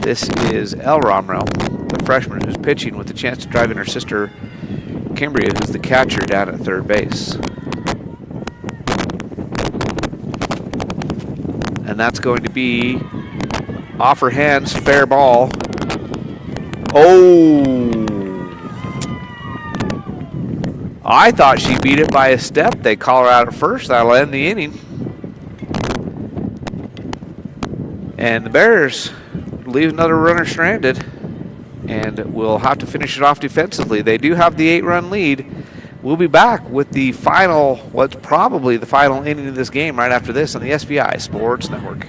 this is Elle Romrell, the freshman who's pitching with a chance to drive in her sister, Cambria, who's the catcher down at third base. And that's going to be off her hands, fair ball. Oh! I thought she beat it by a step. They call her out at first. That'll end the inning. And the Bears leave another runner stranded, and will have to finish it off defensively. They do have the 8-run lead. We'll be back with the final, what's probably the final inning of this game right after this on the SVI Sports Network.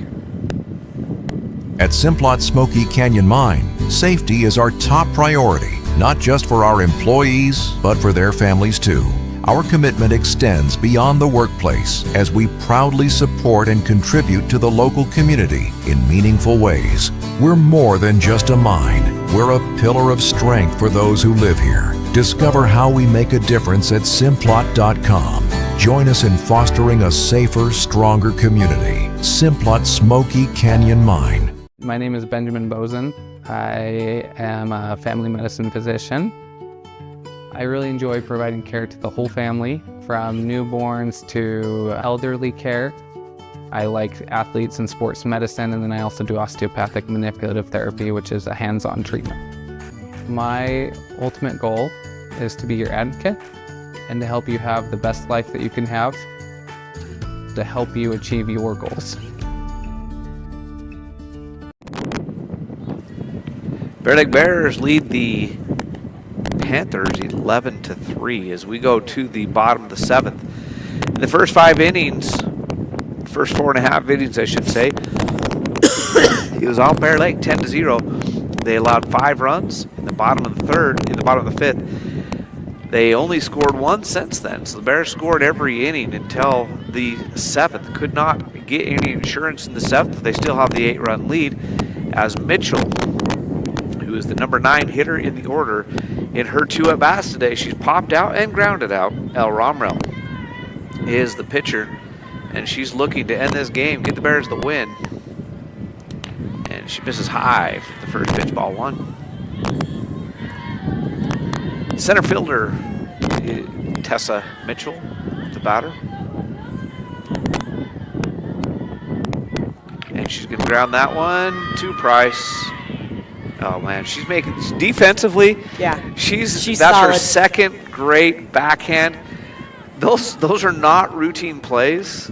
At Simplot Smoky Canyon Mine, safety is our top priority, not just for our employees, but for their families too. Our commitment extends beyond the workplace as we proudly support and contribute to the local community in meaningful ways. We're more than just a mine. We're a pillar of strength for those who live here. Discover how we make a difference at Simplot.com. Join us in fostering a safer, stronger community. Simplot Smoky Canyon Mine. My name is Benjamin Bozen. I am a family medicine physician. I really enjoy providing care to the whole family, from newborns to elderly care. I like athletes and sports medicine, and then I also do osteopathic manipulative therapy, which is a hands-on treatment. My ultimate goal is to be your advocate and to help you have the best life that you can have, to help you achieve your goals. Bear Lake Bears lead the Panthers 11-3 as we go to the bottom of the 7th. In the first 5 innings, first 4.5 innings, I should say, it was all Bear Lake, 10-0. They allowed 5 runs in the bottom of the 3rd, in the bottom of the 5th. They only scored 1 since then, so the Bears scored every inning until the 7th. Could not get any insurance in the 7th. They still have the 8-run lead as Mitchell, who is the number 9 hitter in the order, in her 2 at-bats today, she's popped out and grounded out. Elle Romrell is the pitcher, and she's looking to end this game, get the Bears the win. And she misses high for the first pitch, ball 1. Center fielder, Tessa Mitchell, the batter. And she's going to ground that one to Price. Oh man, she's making defensively. Yeah, she's that's solid. Her second great backhand. Those are not routine plays.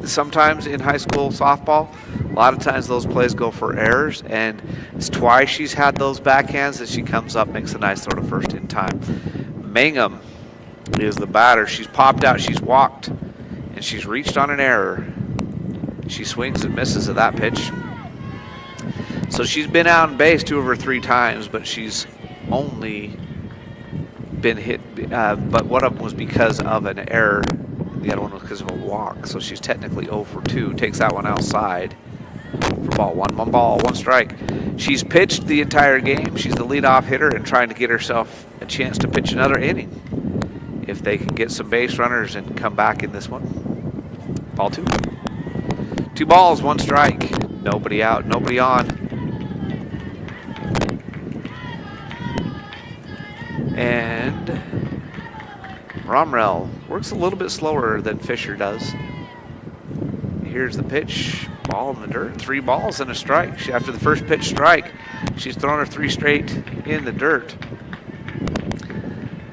Sometimes in high school softball, a lot of times those plays go for errors, and it's twice she's had those backhands that she comes up, makes a nice throw to first in time. Mangum is the batter. She's popped out, she's walked, and she's reached on an error. She swings and misses at that pitch. So she's been out on base 2 of her 3 times, but she's only been hit, but one of them was because of an error The other one was because of a walk. So she's technically 0 for 2. Takes that one outside for ball one. 1 ball, 1 strike. She's pitched the entire game. She's the leadoff hitter and trying to get herself a chance to pitch another inning. If they can get some base runners and come back in this one. Ball 2. 2 balls, 1 strike. Nobody out, nobody on. And Romrell works a little bit slower than Fisher does. Here's the pitch. Ball in the dirt. 3 balls and a strike. After the first pitch strike, she's thrown her 3 straight in the dirt.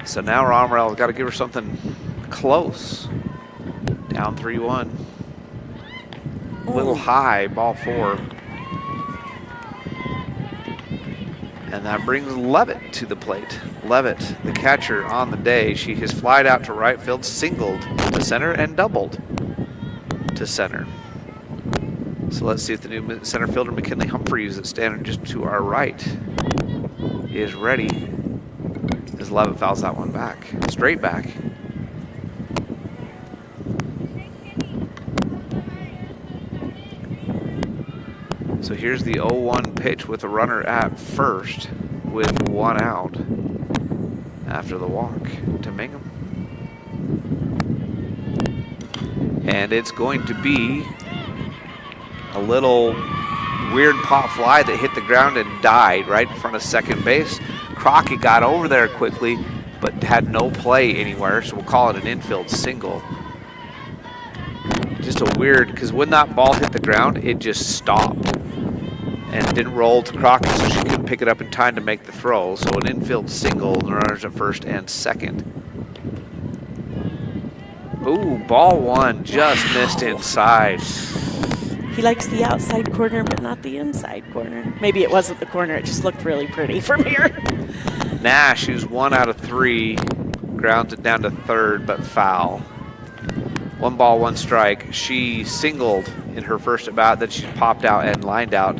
So now Romrell's got to give her something close. Down 3-1. A little high, ball 4. And that brings Levitt to the plate. Levitt, the catcher on the day. She has flied out to right field, singled to center, and doubled to center. So let's see if the new center fielder, McKinley Humphreys, that's standing just to our right, is ready. As Levitt fouls that one back. Straight back. So here's the 0-1 pitch with a runner at first with 1 out after the walk to Mingham. And it's going to be a little weird pop fly that hit the ground and died right in front of second base. Crockett got over there quickly, but had no play anywhere, so we'll call it an infield single. Just a weird, because when that ball hit the ground, it just stopped and didn't roll to Crockett, so she couldn't pick it up in time to make the throw. So an infield single, the runners at first and second. Ooh, ball 1 just missed inside. He likes the outside corner, but not the inside corner. Maybe it wasn't the corner, it just looked really pretty from here. Nash, who's 1 out of 3, grounds it down to third, but foul. 1 ball, 1 strike. She singled in her first at bat, then she popped out and lined out.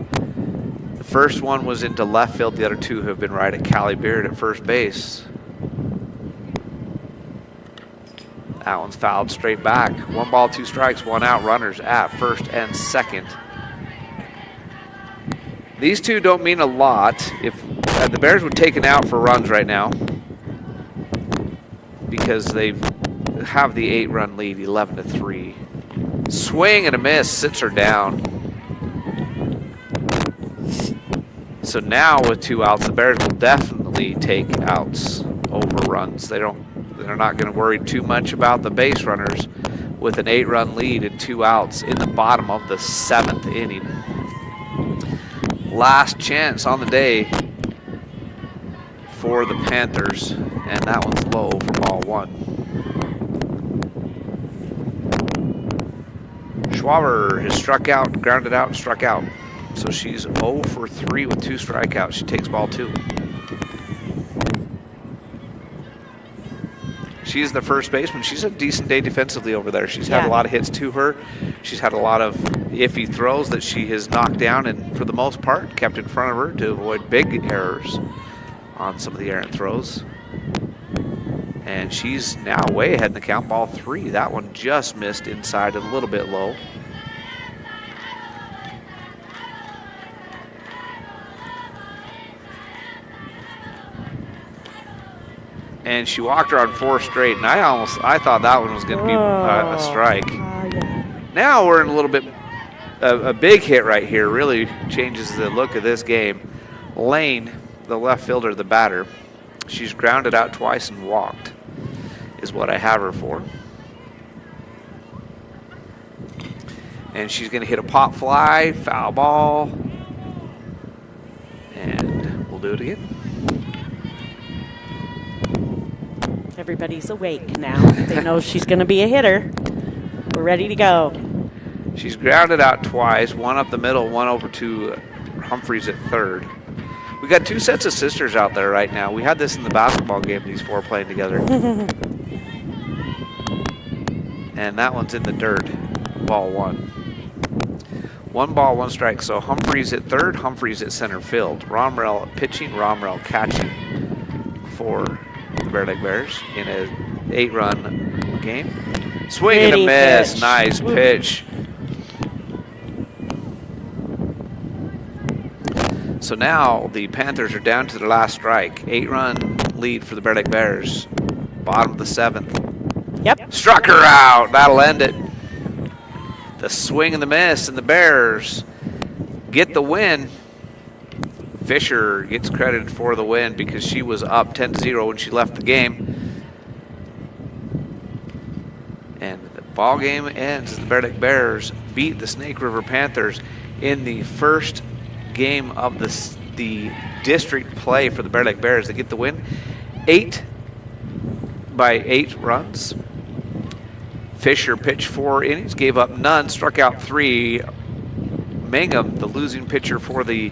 The first one was into left field. The other 2 have been right at Callie Beard at first base. That one's fouled straight back. 1 ball, 2 strikes, 1 out. Runners at first and second. These 2 don't mean a lot. If the Bears would take an out for runs right now, because they have the 8-run lead, 11-3. Swing and a miss, sits her down. So now with 2 outs, the Bears will definitely take outs over runs. They're not going to worry too much about the base runners with an 8-run lead and 2 outs in the bottom of the 7th inning. Last chance on the day for the Panthers, and that one's low for ball 1. Schwaber has struck out, grounded out, and struck out. So she's 0 for 3 with 2 strikeouts. She takes ball 2. She's the first baseman. She's a decent day defensively over there. She's had a lot of hits to her. She's had a lot of iffy throws that she has knocked down and, for the most part, kept in front of her to avoid big errors on some of the errant throws. And she's now way ahead in the count, ball 3. That one just missed inside and a little bit low. And she walked her on 4 straight, and I thought that one was going to be a strike. Now we're in a little bit, a big hit right here, really changes the look of this game. Lane, the left fielder, the batter, she's grounded out twice and walked, is what I have her for. And she's going to hit a pop fly, foul ball, and we'll do it again. Everybody's awake now. They know she's going to be a hitter. We're ready to go. She's grounded out twice, 1 up the middle, 1 over to Humphreys at third. We got 2 sets of sisters out there right now. We had this in the basketball game, these 4 playing together. And that one's in the dirt, ball 1. 1 ball, 1 strike. So Humphreys at third, Humphreys at center field. Romrell pitching, Romrell catching for the Bear Lake Bears in an 8-run game. Swing and a Pretty miss. pitch. Nice Ooh. pitch. So now the Panthers are down to the last strike. 8-run lead for the Bear Lake Bears. Bottom of the 7th. Yep. Struck her out. That'll end it. The swing and the miss, and the Bears get the win. Fisher gets credited for the win because she was up 10-0 when she left the game. And the ball game ends as the Bear Lake Bears beat the Snake River Panthers in the first game of the district play for the Bear Lake Bears. They get the win 8 runs. Fisher pitched 4 innings, gave up none, struck out 3. Mangum, the losing pitcher for the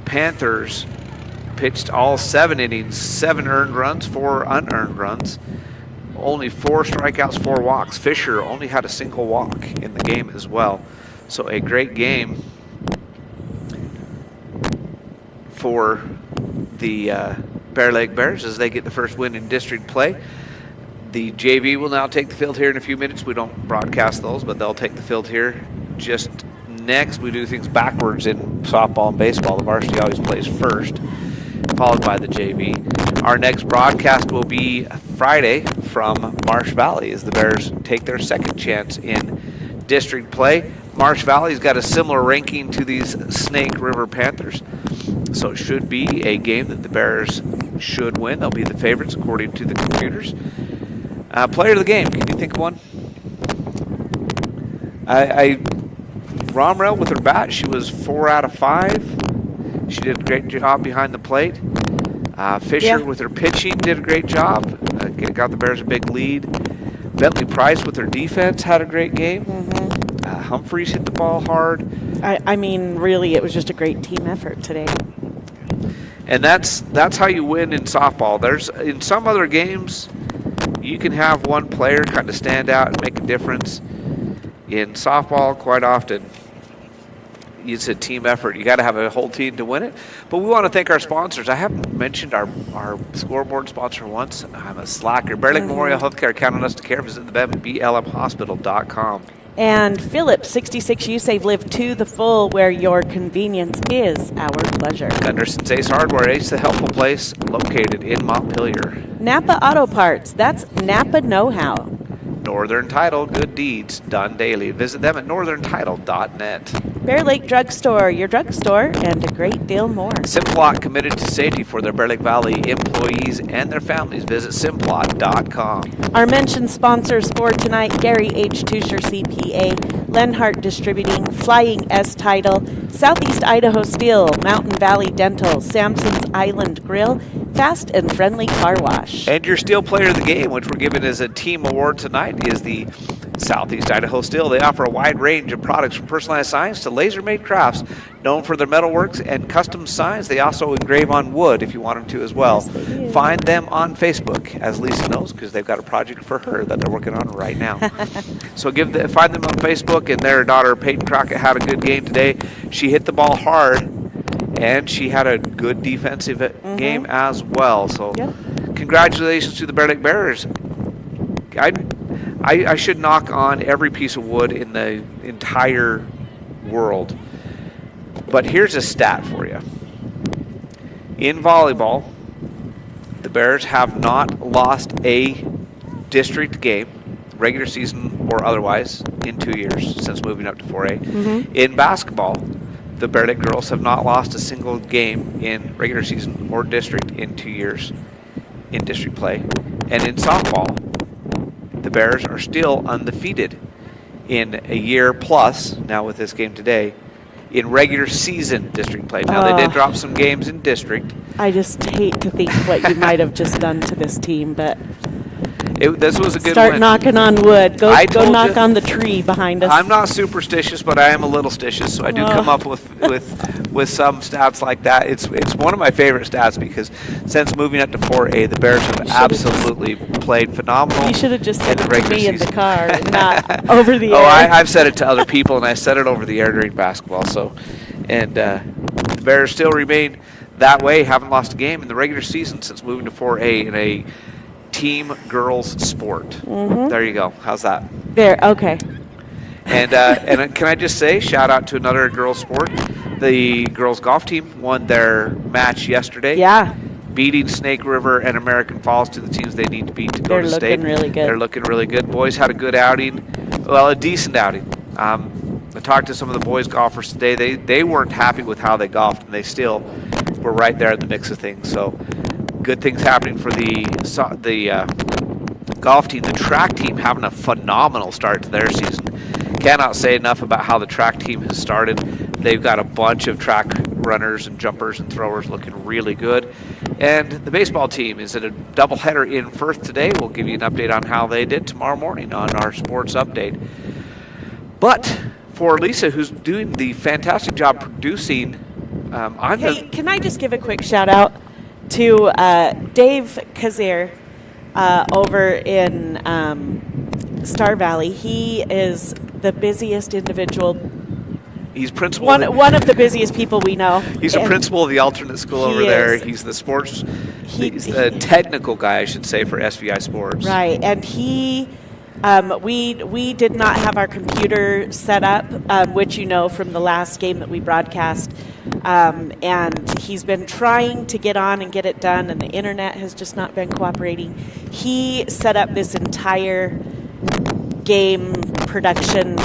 Panthers, pitched all 7 innings, 7 earned runs, 4 unearned runs. Only 4 strikeouts, 4 walks. Fisher only had a single walk in the game as well. So a great game for the Bear Lake Bears as they get the first win in district play. The JV will now take the field here in a few minutes. We don't broadcast those, but they'll take the field here just next. We do things backwards in softball and baseball. The varsity always plays first, followed by the JV. Our next broadcast will be Friday from Marsh Valley as the Bears take their second chance in district play. Marsh Valley's got a similar ranking to these Snake River Panthers, so it should be a game that the Bears should win. They'll be the favorites according to the computers. Player of the game, can you think of one? Romrell with her bat, she was 4 out of 5. She did a great job behind the plate. Fisher with her pitching did a great job. Got the Bears a big lead. Bentley Price with her defense had a great game. Humphreys hit the ball hard. I mean, really, it was just a great team effort today. And that's how you win in softball. There's in some other games, you can have one player kind of stand out and make a difference. In softball, quite often, it's a team effort. You got to have a whole team to win it. But we want to thank our sponsors. I haven't mentioned our scoreboard sponsor once. I'm a slacker. Bear Lake Memorial Healthcare, count on us to care. Visit them at blmhospital.com. And Phillips 66, you save live to the full, where your convenience is our pleasure. Gunderson's Ace Hardware, Ace the helpful place, located in Montpelier. Napa Auto Parts, that's Napa know-how. Northern Title, good deeds done daily. Visit them at northerntitle.net. Bear Lake Drugstore, your drugstore, and a great deal more. Simplot, committed to safety for their Bear Lake Valley employees and their families. Visit simplot.com. Our mentioned sponsors for tonight, Gary H. Tusher, CPA, Lenhart Distributing, Flying S Title, Southeast Idaho Steel, Mountain Valley Dental, Samson's Island Grill, Fast and Friendly Car Wash. And your Steel Player of the Game, which we're giving as a team award tonight, is the Southeast Idaho Steel. They offer a wide range of products from personalized signs to laser-made crafts. Known for their metalworks and custom signs, they also engrave on wood if you want them to as well. Yes, find them on Facebook, as Lisa knows, because they've got a project for her that they're working on right now. So find them on Facebook, and their daughter Peyton Crockett had a good game today. She hit the ball hard, and she had a good defensive game as well. So congratulations to the Bear Lake Bears. I should knock on every piece of wood in the entire world. But here's a stat for you. In volleyball, the Bears have not lost a district game, regular season or otherwise, in 2 years since moving up to 4A. In basketball, the Bear Lake girls have not lost a single game in regular season or district in 2 years in district play. And in softball, the Bears are still undefeated in a year plus, now with this game today, in regular season district play. Now, they did drop some games in district. I just hate to think what you might have just done to this team, but this was a good start win. knocking on wood. Go knock you, on the tree behind us. I'm not superstitious, but I am a little stitious, so I do come up with some stats like that. It's one of my favorite stats because since moving up to 4A, the Bears have absolutely played phenomenal. You should have just said in it the to regular me in the season. car and not over the air. Oh, I've said it to other people, and I said it over the air during basketball. So, and the Bears still remain that way. Haven't lost a game in the regular season since moving to 4A in a team girls sport. Mhm. There you go. How's that? There, okay. And can I just say, shout out to another girls sport. The girls golf team won their match yesterday. Yeah. Beating Snake River and American Falls to the teams they need to beat to go to state. They're looking really good. They're looking really good. Boys had a good outing. Well, a decent outing. I talked to some of the boys golfers today. They weren't happy with how they golfed, and they still were right there in the mix of things. So good things happening for the golf team. The track team having a phenomenal start to their season. Cannot say enough about how the track team has started. They've got a bunch of track runners and jumpers and throwers looking really good. And the baseball team is at a doubleheader in Firth today. We'll give you an update on how they did tomorrow morning on our sports update. But for Lisa, who's doing the fantastic job producing, Can I just give a quick shout out to Dave Kazir over in Star Valley? He is the busiest individual. He's principal. One of the busiest people we know. He's a principal of the alternate school over there. He's the sports. He's the technical guy, I should say, for SVI Sports. Right, and he. We did not have our computer set up, which you know from the last game that we broadcast, and he's been trying to get on and get it done, and the internet has just not been cooperating. He set up this entire game production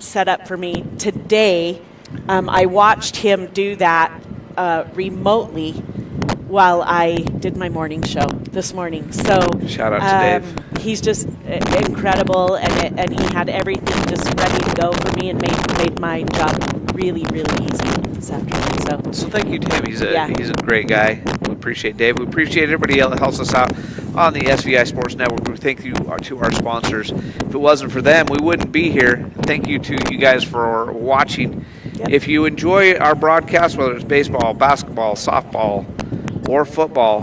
setup for me today. I watched him do that remotely while I did my morning show this morning. So shout out to Dave. He's just incredible, and he had everything just ready to go for me and made my job really, really easy this afternoon. So thank you to him. He's a great guy. We appreciate Dave. We appreciate everybody else that helps us out on the SVI Sports Network. We thank you to our sponsors. If it wasn't for them, we wouldn't be here. Thank you to you guys for watching. Yep. If you enjoy our broadcast, whether it's baseball, basketball, softball, or football,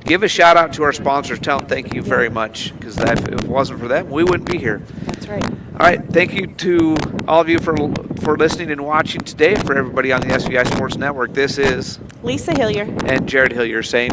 give a shout out to our sponsors. Tell them thank you very much, because if it wasn't for them, we wouldn't be here. That's right. All right. Thank you to all of you for listening and watching today. For everybody on the SVI Sports Network, this is Lisa Hillier and Jared Hillier saying